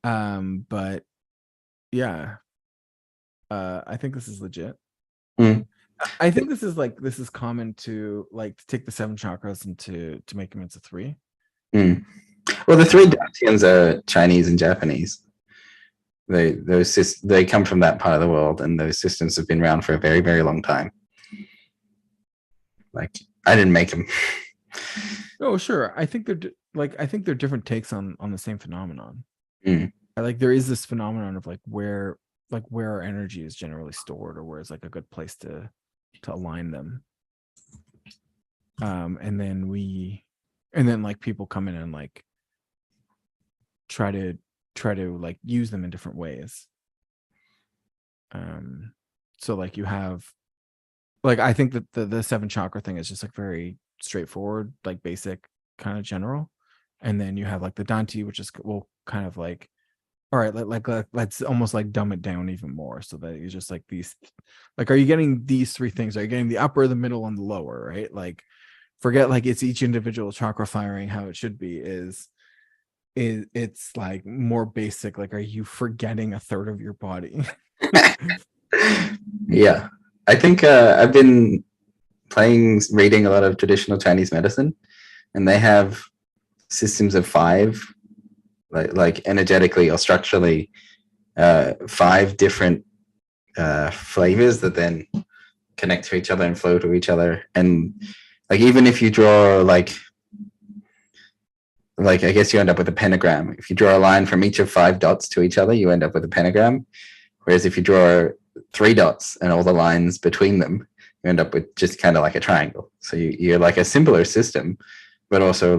But yeah, I think this is legit. I think this is common to take the 7 chakras and to make them into 3. Well, the 3 Dantians are Chinese and Japanese. They come from that part of the world, and those systems have been around for a very, very long time. Like, I didn't make them. Oh, sure. I think they're different takes on the same phenomenon. There is this phenomenon of where our energy is generally stored, or where it's a good place to align them. And then people come in and try to use them in different ways. So you have I think that the 7 chakra thing is just very straightforward, basic, kind of general. And then you have the Danti, which is kind of all right, let's almost dumb it down even more, so that it's just these, are you getting these 3 things? Are you getting the upper, the middle, and the lower, right? Forget it's each individual chakra firing how it should be. It's more basic. Are you forgetting a third of your body? Yeah, I think I've been reading a lot of traditional Chinese medicine, and they have systems of 5, energetically or structurally, 5 different flavors that then connect to each other and flow to each other. And even if you draw I guess you end up with a pentagram. If you draw a line from each of 5 dots to each other, you end up with a pentagram. Whereas if you draw 3 dots and all the lines between them, you end up with just kind of a triangle. So you're a simpler system, but also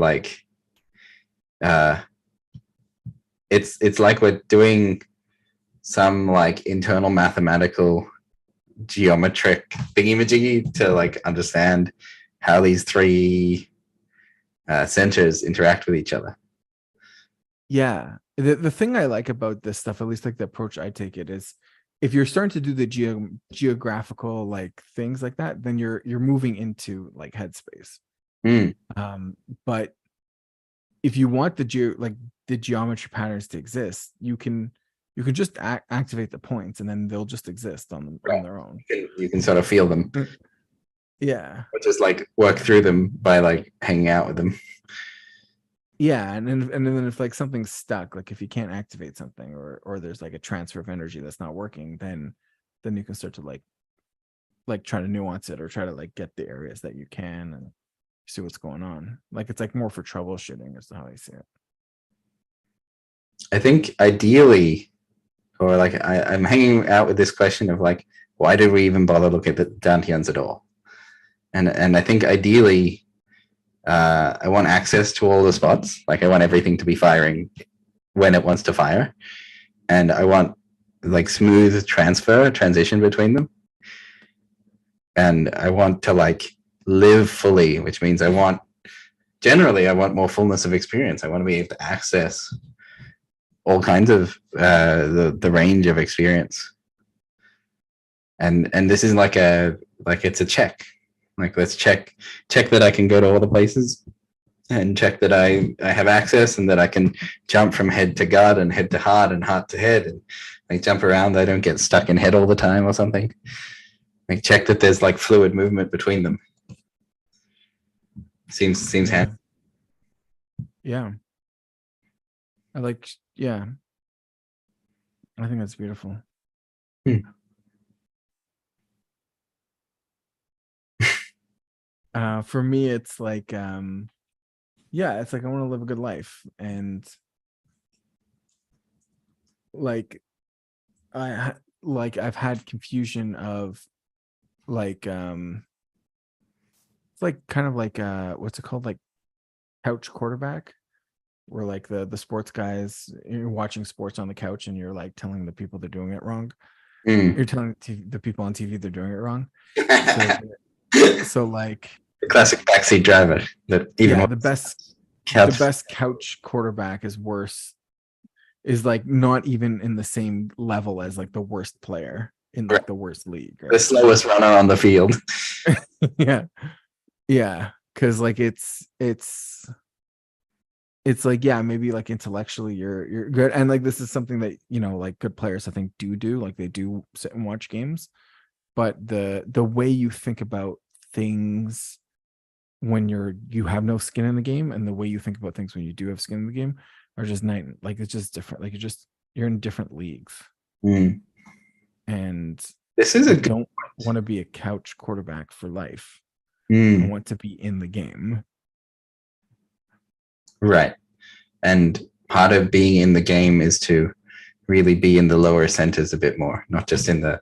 it's we're doing some internal mathematical geometric thingy-majiggy to understand how these 3 centers interact with each other. Yeah, the thing I like about this stuff, at least the approach I take it, is if you're starting to do the geographical things like that, then you're moving into headspace. But if you want the geometry patterns to exist, you can just activate the points, and then they'll just exist on their own. You can sort of feel them. Yeah. Or just work through them by hanging out with them. Yeah, and then if something's stuck, if you can't activate something, or there's a transfer of energy that's not working, then you can start to try to nuance it, or try to get the areas that you can and see what's going on. It's more for troubleshooting is how I see it. I think ideally, or I'm hanging out with this question of why did we even bother look at the Dantians at all? And I think ideally, I want access to all the spots. I want everything to be firing when it wants to fire, and I want smooth transition between them. And I want to live fully, which means I want more fullness of experience. I want to be able to access all kinds of the range of experience. And this is it's a check. Let's check that I can go to all the places, and check that I have access, and that I can jump from head to gut and head to heart and heart to head, and jump around. I don't get stuck in head all the time or something. Check that there's fluid movement between them. Seems handy. Yeah. I think that's beautiful. For me, it's it's I want to live a good life, and I've had confusion of it's kind of what's it called, couch quarterback, where the sports guys, you're watching sports on the couch, and you're telling the people they're doing it wrong. You're telling the people on TV they're doing it wrong. So The classic backseat driver that even yeah, more the best couch. couch quarterback is worse, is like not even in the same level as like the worst player in like the worst league, The right? slowest runner on the field. Yeah. Yeah. Cause like it's like, yeah, maybe like intellectually you're good. And like this is something that, you know, like good players I think do, like they do sit and watch games. But the way you think about things when you have no skin in the game, and the way you think about things when you do have skin in the game are just night. Like it's just different. Like you're in different leagues. Mm. And This is I a good don't want to be a couch quarterback for life. I Mm, want to be in the game. right. And part of being in the game is to really be in the lower centers a bit more, not just in the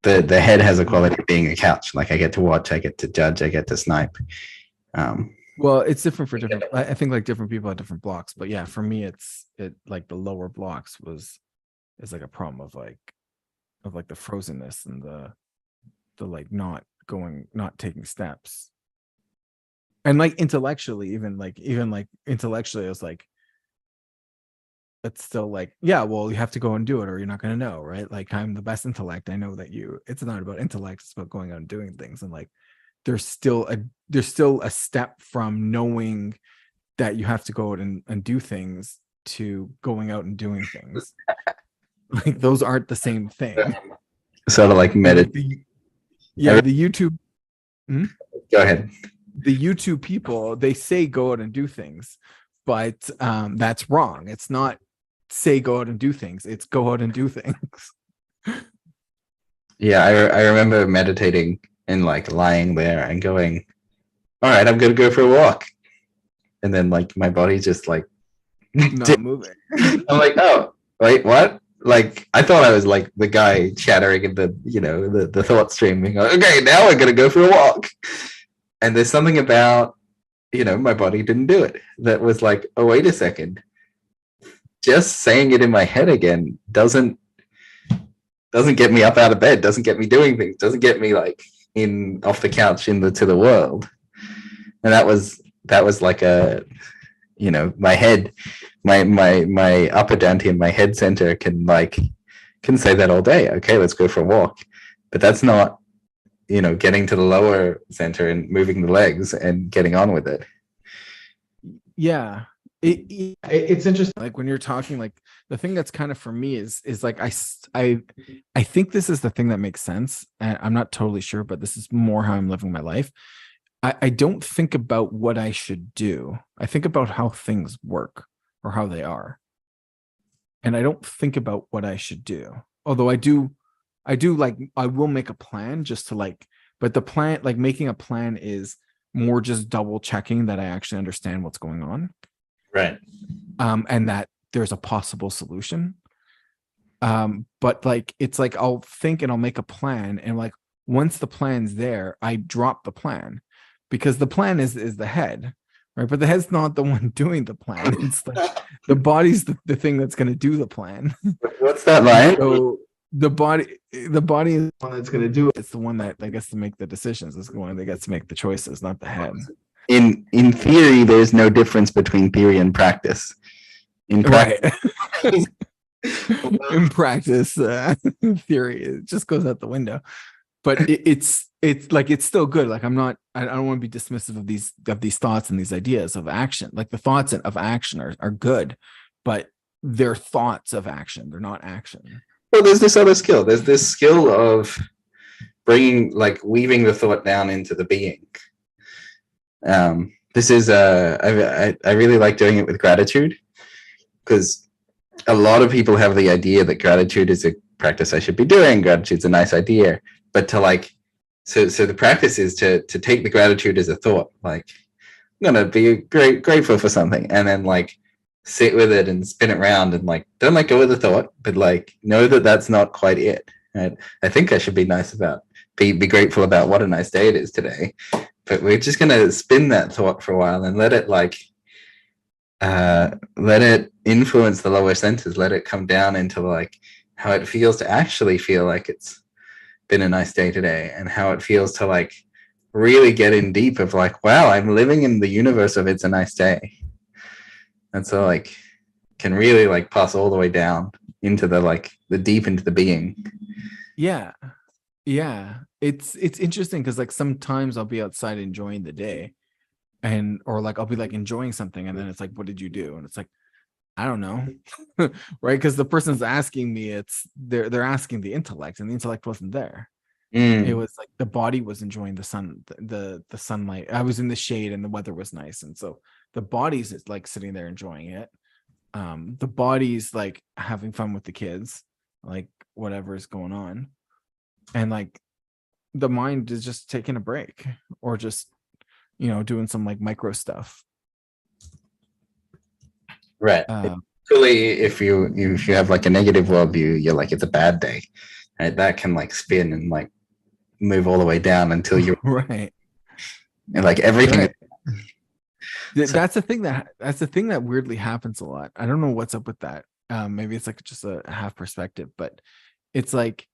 head has a quality of being a couch. Like I get to watch, I get to judge, I get to snipe. Well, it's different for different. I think like different people have different blocks, but yeah, for me, it like the lower blocks is like a problem of like the frozenness and the like not taking steps. And like intellectually, even like intellectually, I was like, it's still like, yeah, well, you have to go and do it or you're not going to know, right? Like I'm the best intellect. I know that it's not about intellect, it's about going out and doing things. And like there's still a step from knowing that you have to go out and do things to going out and doing things. Like those aren't the same thing. Sort of like Like the YouTube. Go ahead. The YouTube people, they say go out and do things, but that's wrong. It's not say go out and do things, it's go out and do things. Yeah, I remember meditating and like lying there and going, all right, I'm gonna go for a walk. And then like my body just like Not moving. I'm like, oh, wait, what? Like I thought I was like the guy chattering in the, you know, the thought stream being like, okay, now I'm gonna go for a walk. And there's something about, you know, my body didn't do it. That was like, oh, wait a second. Just saying it in my head again doesn't get me up out of bed, doesn't get me doing things, doesn't get me like in off the couch to the world. And that was like a, you know, my head, my upper dantian, my head center can say that all day. Okay, let's go for a walk. But that's not, you know, getting to the lower center and moving the legs and getting on with it. Yeah. It's interesting. Like when you're talking, like the thing that's kind of for me is like I think this is the thing that makes sense. And I'm not totally sure, but this is more how I'm living my life. I don't think about what I should do. I think about how things work or how they are. And I don't think about what I should do. Although I do like, I will make a plan just to like, but the plan, like making a plan is more just double checking that I actually understand what's going on. Right. And that there's a possible solution. But like, it's like, I'll think and I'll make a plan. And like, once the plan's there, I drop the plan because the plan is the head, right? But the head's not the one doing the plan. It's like the body's the thing that's going to do the plan. What's that line? So the body is the one that's going to do it. It's the one that gets to make the decisions. It's the one that gets to make the choices, not the head. In theory, there's no difference between theory and practice. In practice, right. In practice, theory, it just goes out the window. But it's like, it's still good. Like I don't want to be dismissive of these thoughts and these ideas of action. Like the thoughts of action are good, but they're thoughts of action. They're not action. Well, there's this other skill. There's this skill of weaving the thought down into the being. This is I really like doing it with gratitude, because a lot of people have the idea that gratitude is a practice I should be doing. Gratitude's a nice idea, but to like, so the practice is to take the gratitude as a thought. Like, I'm gonna be grateful for something, and then like sit with it and spin it around, and like don't let go of the thought, but like know that that's not quite it. Right? I think I should be nice about be grateful about what a nice day it is today. But we're just going to spin that thought for a while and let it influence the lower centers. Let it come down into like how it feels to actually feel like it's been a nice day today, and how it feels to like really get in deep of like, wow, I'm living in the universe of it's a nice day. And so like can really like pass all the way down into the deep into the being. Yeah. Yeah. It's interesting because like sometimes I'll be outside enjoying the day and or like I'll be like enjoying something and then it's like, what did you do? And it's like, I don't know. Right. Because the person's asking me, they're asking the intellect, and the intellect wasn't there. It was like the body was enjoying the sun, the sunlight. I was in the shade and the weather was nice. And so the body's like sitting there enjoying it. The body's like having fun with the kids, like whatever is going on. And like the mind is just taking a break or just, doing some like micro stuff. Right. Actually, if you have like a negative worldview, you're like, it's a bad day. Right? That can like spin and like move all the way down until you're right. And like everything. Right. That's the thing that weirdly happens a lot. I don't know what's up with that. Maybe it's like just a half perspective, but it's like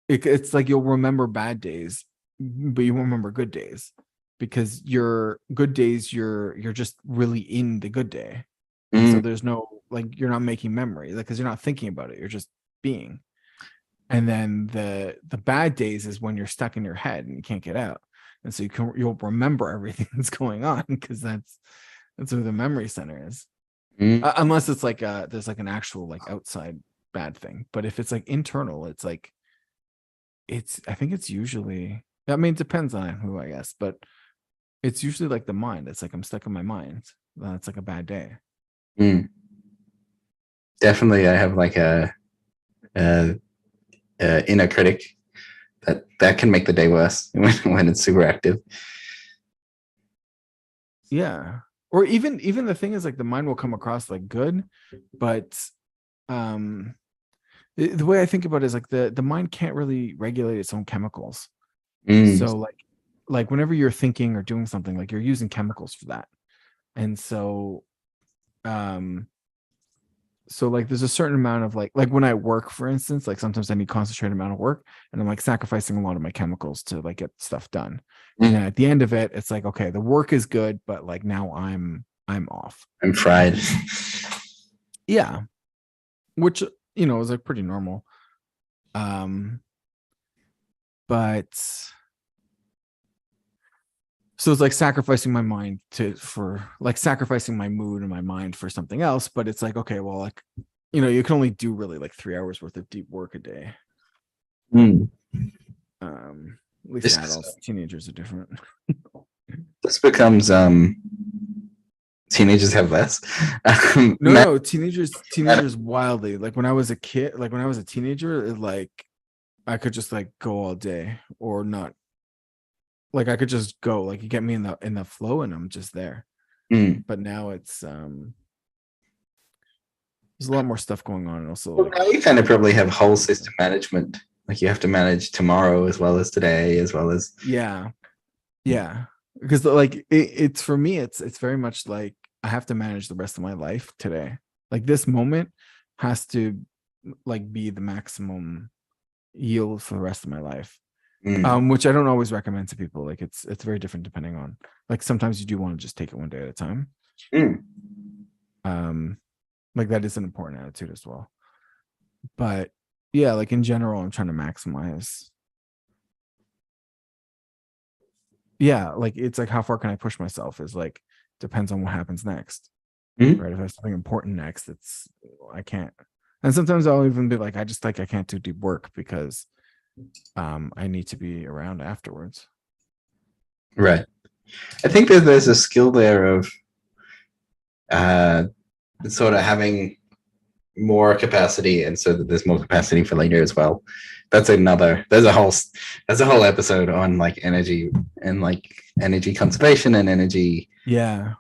it's like you'll remember bad days, but you won't remember good days because your good days you're just really in the good day. And so there's no like you're not making memory, like because you're not thinking about it, you're just being. And then the bad days is when you're stuck in your head and you can't get out. And so you'll remember everything that's going on because that's where the memory center is. Unless it's like there's like an actual like outside bad thing. But if it's like internal, it's like I think it's usually, I mean, it depends on who, I guess, but it's usually like the mind. It's like I'm stuck in my mind. That's like a bad day. Definitely, I have like a inner critic that can make the day worse when it's super active. Yeah. Or even the thing is like the mind will come across like good, but the way I think about it is like the mind can't really regulate its own chemicals. So like whenever you're thinking or doing something, like you're using chemicals for that. And so so like there's a certain amount of like when I work, for instance, like sometimes I need concentrated amount of work and I'm like sacrificing a lot of my chemicals to like get stuff done. And then at the end of it, it's like, okay, the work is good, but like now I'm off. I'm fried. Yeah. Which, is like pretty normal. But so it's like sacrificing my mind for sacrificing my mood and my mind for something else. But it's like, okay, well, like, you can only do really like 3 hours worth of deep work a day. At least adults, teenagers are different. This becomes teenagers have less. No, teenagers wildly. Like when I was a kid, like when I was a teenager, like I could just like go all day or not. Like I could just go, like you get me in the flow and I'm just there. But now it's there's a lot more stuff going on. And also well, now you kind of probably have whole system management. Like you have to manage tomorrow as well as today, as well as yeah. Because like it's for me, it's very much like I have to manage the rest of my life today. Like this moment has to like be the maximum yield for the rest of my life. Which I don't always recommend to people. Like it's very different depending on, like sometimes you do want to just take it one day at a time. Like that is an important attitude as well. But yeah, like in general, I'm trying to maximize. Yeah, like it's like how far can I push myself is like depends on what happens next. Right. If there's something important next, I can't. And sometimes I'll even be like, I can't do deep work because I need to be around afterwards. Right. I think that there's a skill there of sort of having more capacity, and so that there's more capacity for later as well. There's a whole episode on like energy and like energy conservation and energy. Yeah.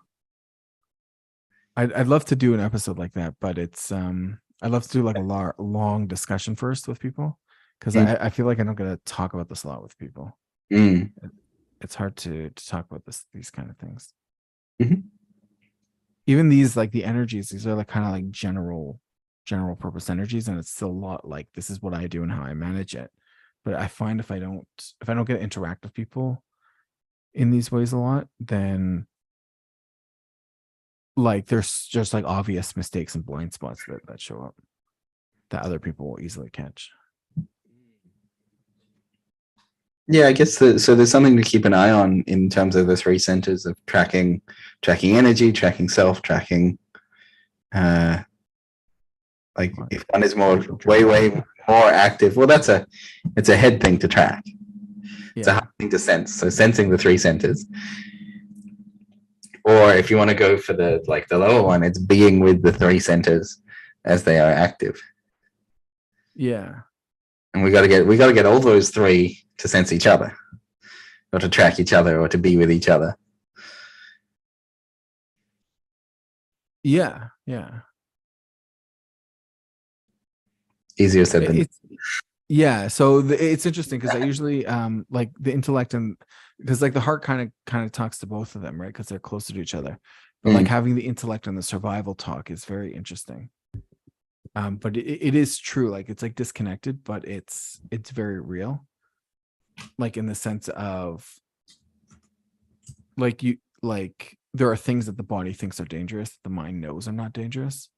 I'd love to do an episode like that, but it's I'd love to do like a long discussion first with people. Because I feel like I don't get to talk about this a lot with people. It's hard to talk about these kind of things. Even these like the energies, these are like kind of like general purpose energies, and it's still a lot like this is what I do and how I manage it. But I find if I don't get to interact with people, in these ways a lot, then like there's just like obvious mistakes and blind spots that show up that other people will easily catch. Yeah, I guess so there's something to keep an eye on in terms of the three centers of tracking energy, tracking self, tracking like if one is way more active, well it's a head thing to track. It's a hard thing to sense. So sensing the three centers. Or if you want to go for the lower one, it's being with the three centers as they are active. Yeah. And we gotta get all those three to sense each other, or to track each other, or to be with each other. Yeah. Yeah. Easier said than done. Yeah, so it's interesting because I usually like the intellect, and because like the heart kind of talks to both of them, right? Because they're closer to each other. But like having the intellect and the survival talk is very interesting. But it is true, like it's like disconnected, but it's very real. Like in the sense of like there are things that the body thinks are dangerous, the mind knows are not dangerous.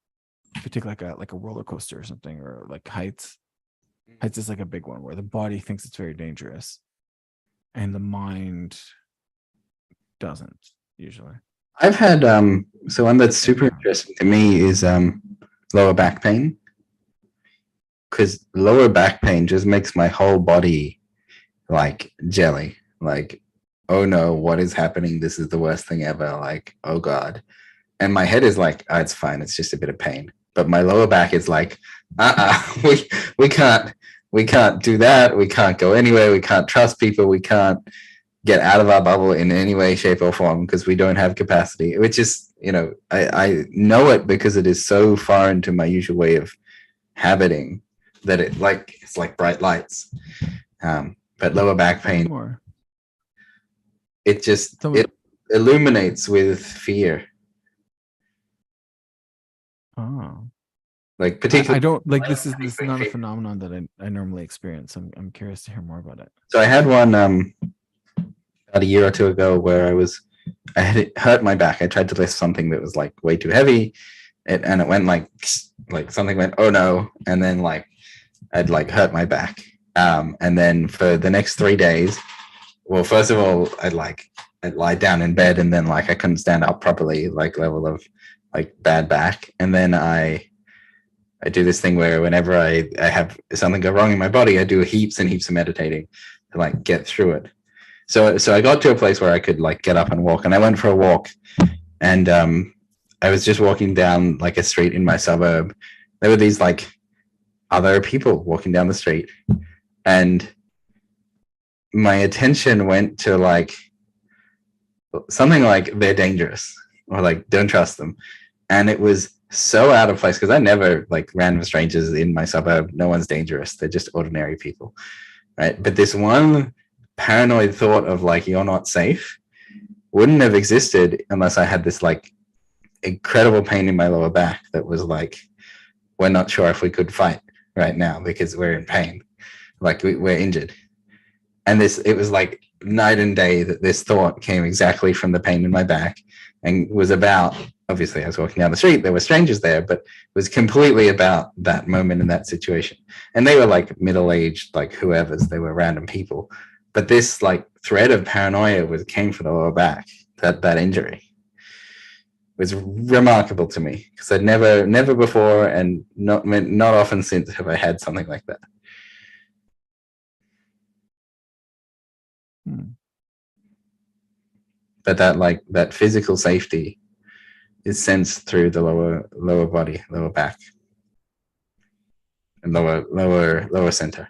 If you take like a roller coaster or something, or like heights. Heights is like a big one where the body thinks it's very dangerous and the mind doesn't usually. I've had so one that's super interesting to me is lower back pain, because lower back pain just makes my whole body like jelly. Like, oh no, what is happening? This is the worst thing ever. Like, oh god. And my head is like, oh, it's fine, it's just a bit of pain. But my lower back is like, we can't do that. We can't go anywhere. We can't trust people. We can't get out of our bubble in any way, shape, or form because we don't have capacity. Which is, I know it because it is so far into my usual way of habiting that it's like bright lights. But lower back pain, it illuminates with fear. Oh, like particularly, I don't like this is not a phenomenon that I normally experience. I'm curious to hear more about it. So I had one about a year or two ago where I had hurt my back. I tried to lift something that was like way too heavy, and it went like something went, oh no, and then like I'd like hurt my back. And then for the next 3 days, well, first of all, I'd lie down in bed, and then like I couldn't stand up properly, like level of like bad back. And then I do this thing where whenever I have something go wrong in my body, I do heaps and heaps of meditating to like get through it. So I got to a place where I could like get up and walk, and I went for a walk, and I was just walking down like a street in my suburb. There were these like other people walking down the street, and my attention went to like something like they're dangerous, or like don't trust them. And it was so out of place because I never like random strangers in my suburb. No one's dangerous. They're just ordinary people, right? But this one paranoid thought of like you're not safe wouldn't have existed unless I had this like incredible pain in my lower back that was like, we're not sure if we could fight right now because we're in pain, like we're injured. And it was like night and day that this thought came exactly from the pain in my back, and was about, obviously I was walking down the street, there were strangers there, but it was completely about that moment in that situation. And they were like middle-aged, like whoever's, they were random people. But this like thread of paranoia came from the lower back, that injury. It was remarkable to me because I'd never before, and not often since have I had something like that. But that physical safety is sensed through the lower body, lower back, and lower center.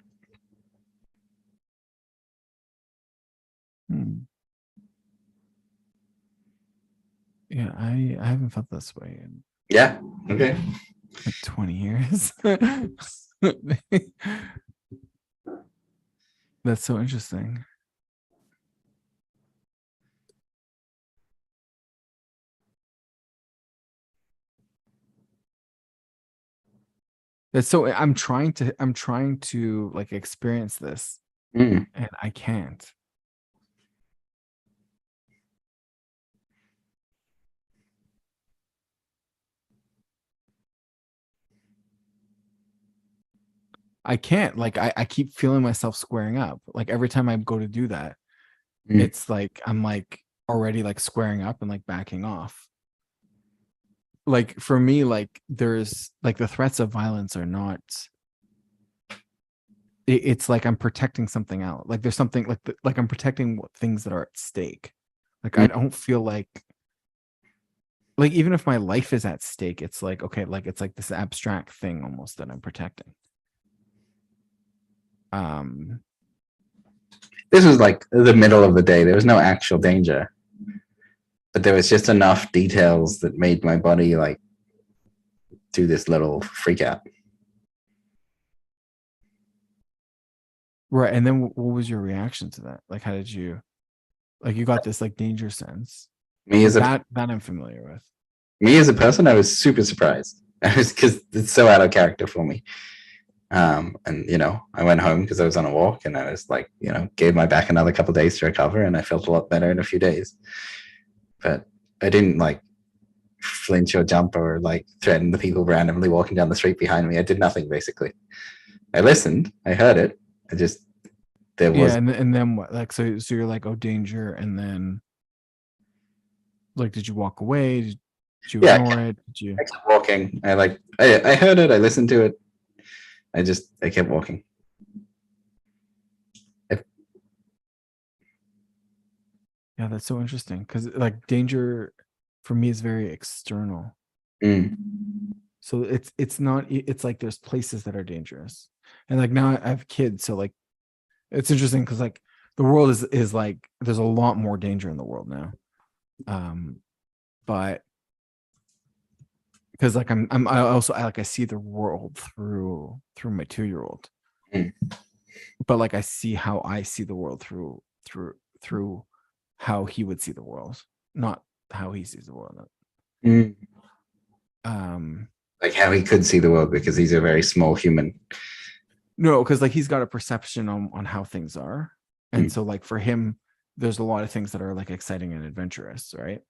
Yeah, I haven't felt this way in okay, like 20 years. That's so interesting. That's so I'm trying to like experience this, and I can't. I can't. Like I keep feeling myself squaring up. Like every time I go to do that, Mm. it's like I'm like already like squaring up and like backing off. Like for me, like there's like the threats of violence are not. It's like I'm protecting something out. Like there's something like I'm protecting things that are at stake. Like I don't feel like even if my life is at stake, it's like okay, like it's like this abstract thing almost that I'm protecting. This was like the middle of the day. There was no actual danger, but there was just enough details that made my body like do this little freak out. Right. And then what was your reaction to that? Like, how did you, like, you got this like danger sense? Me as a that I'm familiar with. Me as a person, I was super surprised. Because it's so out of character for me. And I went home because I was on a walk, and I was like, gave my back another couple of days to recover, and I felt a lot better in a few days. But I didn't like flinch or jump or like threaten the people randomly walking down the street behind me. I did nothing basically. I listened, I heard it. There was and then what? Like so you're like, oh, danger, and then like did you walk away? Did you ignore it? Did you? I kept walking. I heard it, I listened to it. I kept walking. Yeah, that's so interesting because like danger for me is very external. So it's not, it's like there's places that are dangerous, and like now I have kids, so like it's interesting because like the world is like there's a lot more danger in the world now, but because like I see the world through my 2-year-old, but like I see how I see the world through how he would see the world, not how he sees the world. Like how he could see the world because he's a very small human. No, because like he's got a perception on how things are, and so like for him, there's a lot of things that are like exciting and adventurous, right?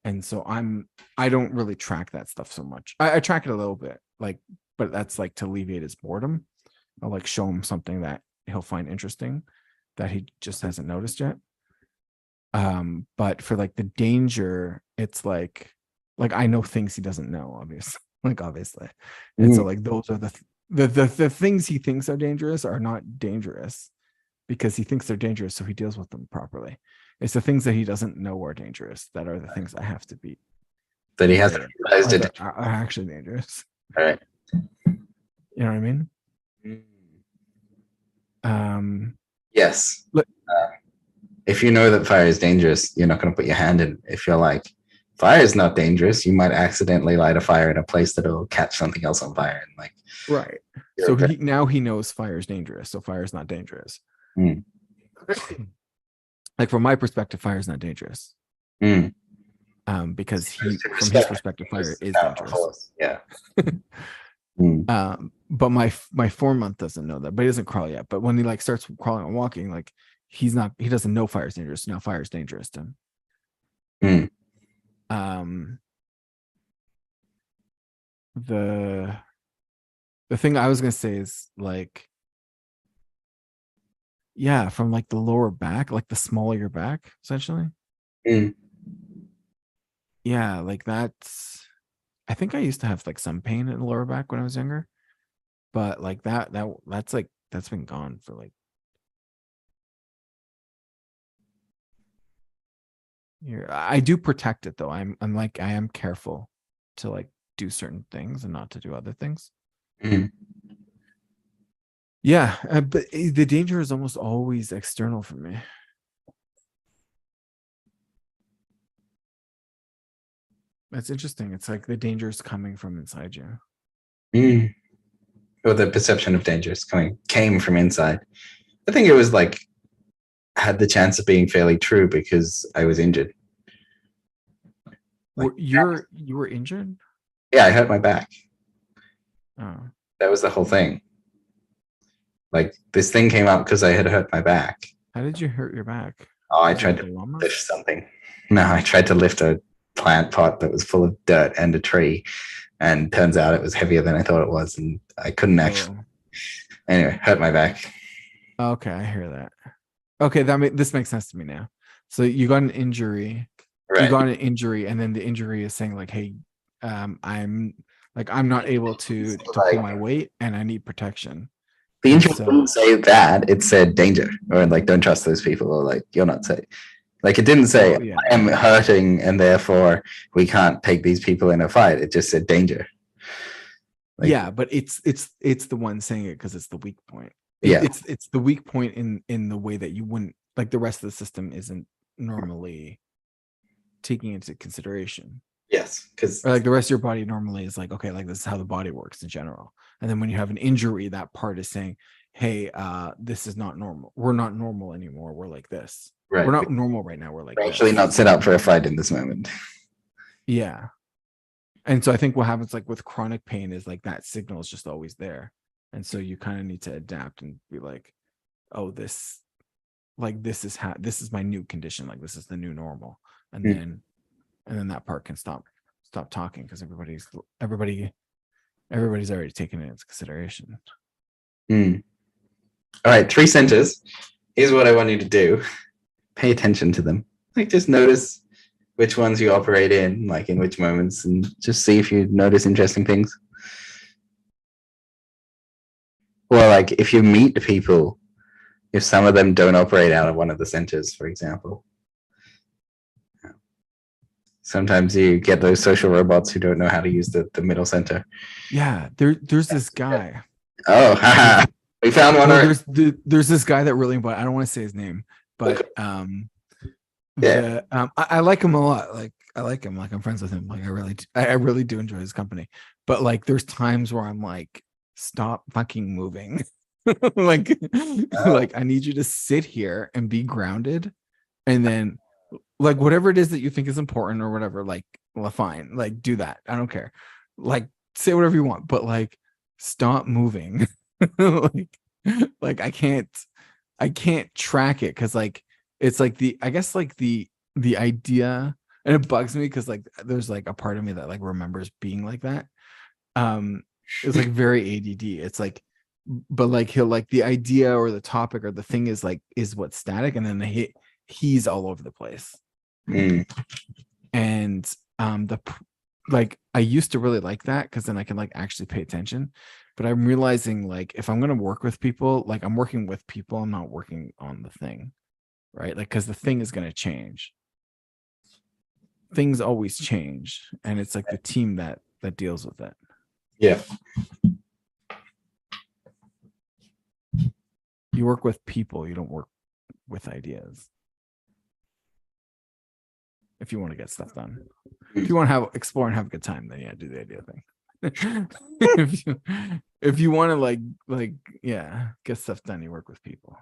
And so I don't really track that stuff so much. I track it a little bit, like, but that's like to alleviate his boredom. I'll like show him something that he'll find interesting that he just hasn't noticed yet. But for like the danger, it's like I know things he doesn't know, obviously. And so like those are the things he thinks are dangerous are not dangerous because he thinks they're dangerous, so he deals with them properly. It's the things that he doesn't know are dangerous that are the things I have to beat. That he hasn't realized it are actually dangerous. All right. You know what I mean? Yes. If you know that fire is dangerous, you're not going to put your hand in. If you're like, fire is not dangerous, you might accidentally light a fire in a place that will catch something else on fire. And like, right. So now he knows fire is dangerous. So fire is not dangerous. Like from my perspective, fire is not dangerous. Because from his perspective, fire is dangerous. Yeah. But my 4-month doesn't know that, but he doesn't crawl yet. But when he like starts crawling and walking, like he doesn't know fire is dangerous. Now fire is dangerous to him. The thing I was gonna say is like, yeah, from like the lower back, like the smaller your back, essentially. Yeah, like that's. I think I used to have like some pain in the lower back when I was younger, but like that's been gone for like. I do protect it though. I'm like I am careful to like do certain things and not to do other things. Yeah, but the danger is almost always external for me. That's interesting. It's like the danger is coming from inside you. Or the perception of danger came from inside. I think it was like had the chance of being fairly true because I was injured. Like, you were injured? Yeah, I hurt my back. Oh. That was the whole thing. Like this thing came up because I had hurt my back. How did you hurt your back? Oh, I tried to lift something. No, I tried to lift a plant pot that was full of dirt and a tree, and turns out it was heavier than I thought it was, and I couldn't actually. Anyway, hurt my back. Okay, I hear that. Okay, this makes sense to me now. So you got an injury. You Right. got an injury, and then the injury is saying like, "Hey, I'm not able to pull my weight, and I need protection." The And injury so, didn't say that. It said danger, or like don't trust those people, or like you're not safe. Like it didn't say well, yeah, I am hurting and therefore we can't take these people in a fight. It just said danger. Like, yeah, but it's the one saying it because it's the weak point. Yeah. It's the weak point in the way that you wouldn't like the rest of the system isn't normally taking into consideration. Yes, because Or like the rest of your body normally is like, okay, like this is how the body works in general. And then when you have an injury, that part is saying, hey, this is not normal. We're not normal anymore. We're like this. right. We're not normal right now. We're like We're this. actually not set up for a fight in this moment. Yeah. And so I think what happens like with chronic pain is like that signal is just always there. And so you kind of need to adapt and be like, oh, this is my new condition. Like this is the new normal. And then that part can stop talking because everybody's already taken it into consideration. All right, 3 centers. Here's what I want you to do. Pay attention to them. Like just notice which ones you operate in, like in which moments, and just see if you notice interesting things. Or like if you meet people, if some of them don't operate out of one of the centers, for example. Sometimes you get those social robots who don't know how to use the middle center. Yeah, there's this guy. Oh, haha. We found one. No, there's this guy that really, but I don't want to say his name, but I like him a lot. Like I like him. Like I'm friends with him. Like I really do enjoy his company. But like there's times where I'm like, stop fucking moving. like I need you to sit here and be grounded, and then like whatever it is that you think is important or whatever, like well, fine, like do that. I don't care. Like say whatever you want, but like stop moving. like I can't track it because like it's like the idea, and it bugs me because like there's like a part of me that like remembers being like that. It's like very ADD. It's like, but like he'll like the idea or the topic or the thing is what's static, and then he's all over the place. And like I used to really like that because then I can like actually pay attention. But I'm realizing like if I'm gonna work with people, like I'm working with people, I'm not working on the thing, right? Like because the thing is gonna change. Things always change, and it's like the team that deals with it. Yeah. You work with people, you don't work with ideas. If you want to get stuff done. If you want to explore and have a good time, then yeah, do the idea thing. if you want to like yeah, get stuff done, you work with people.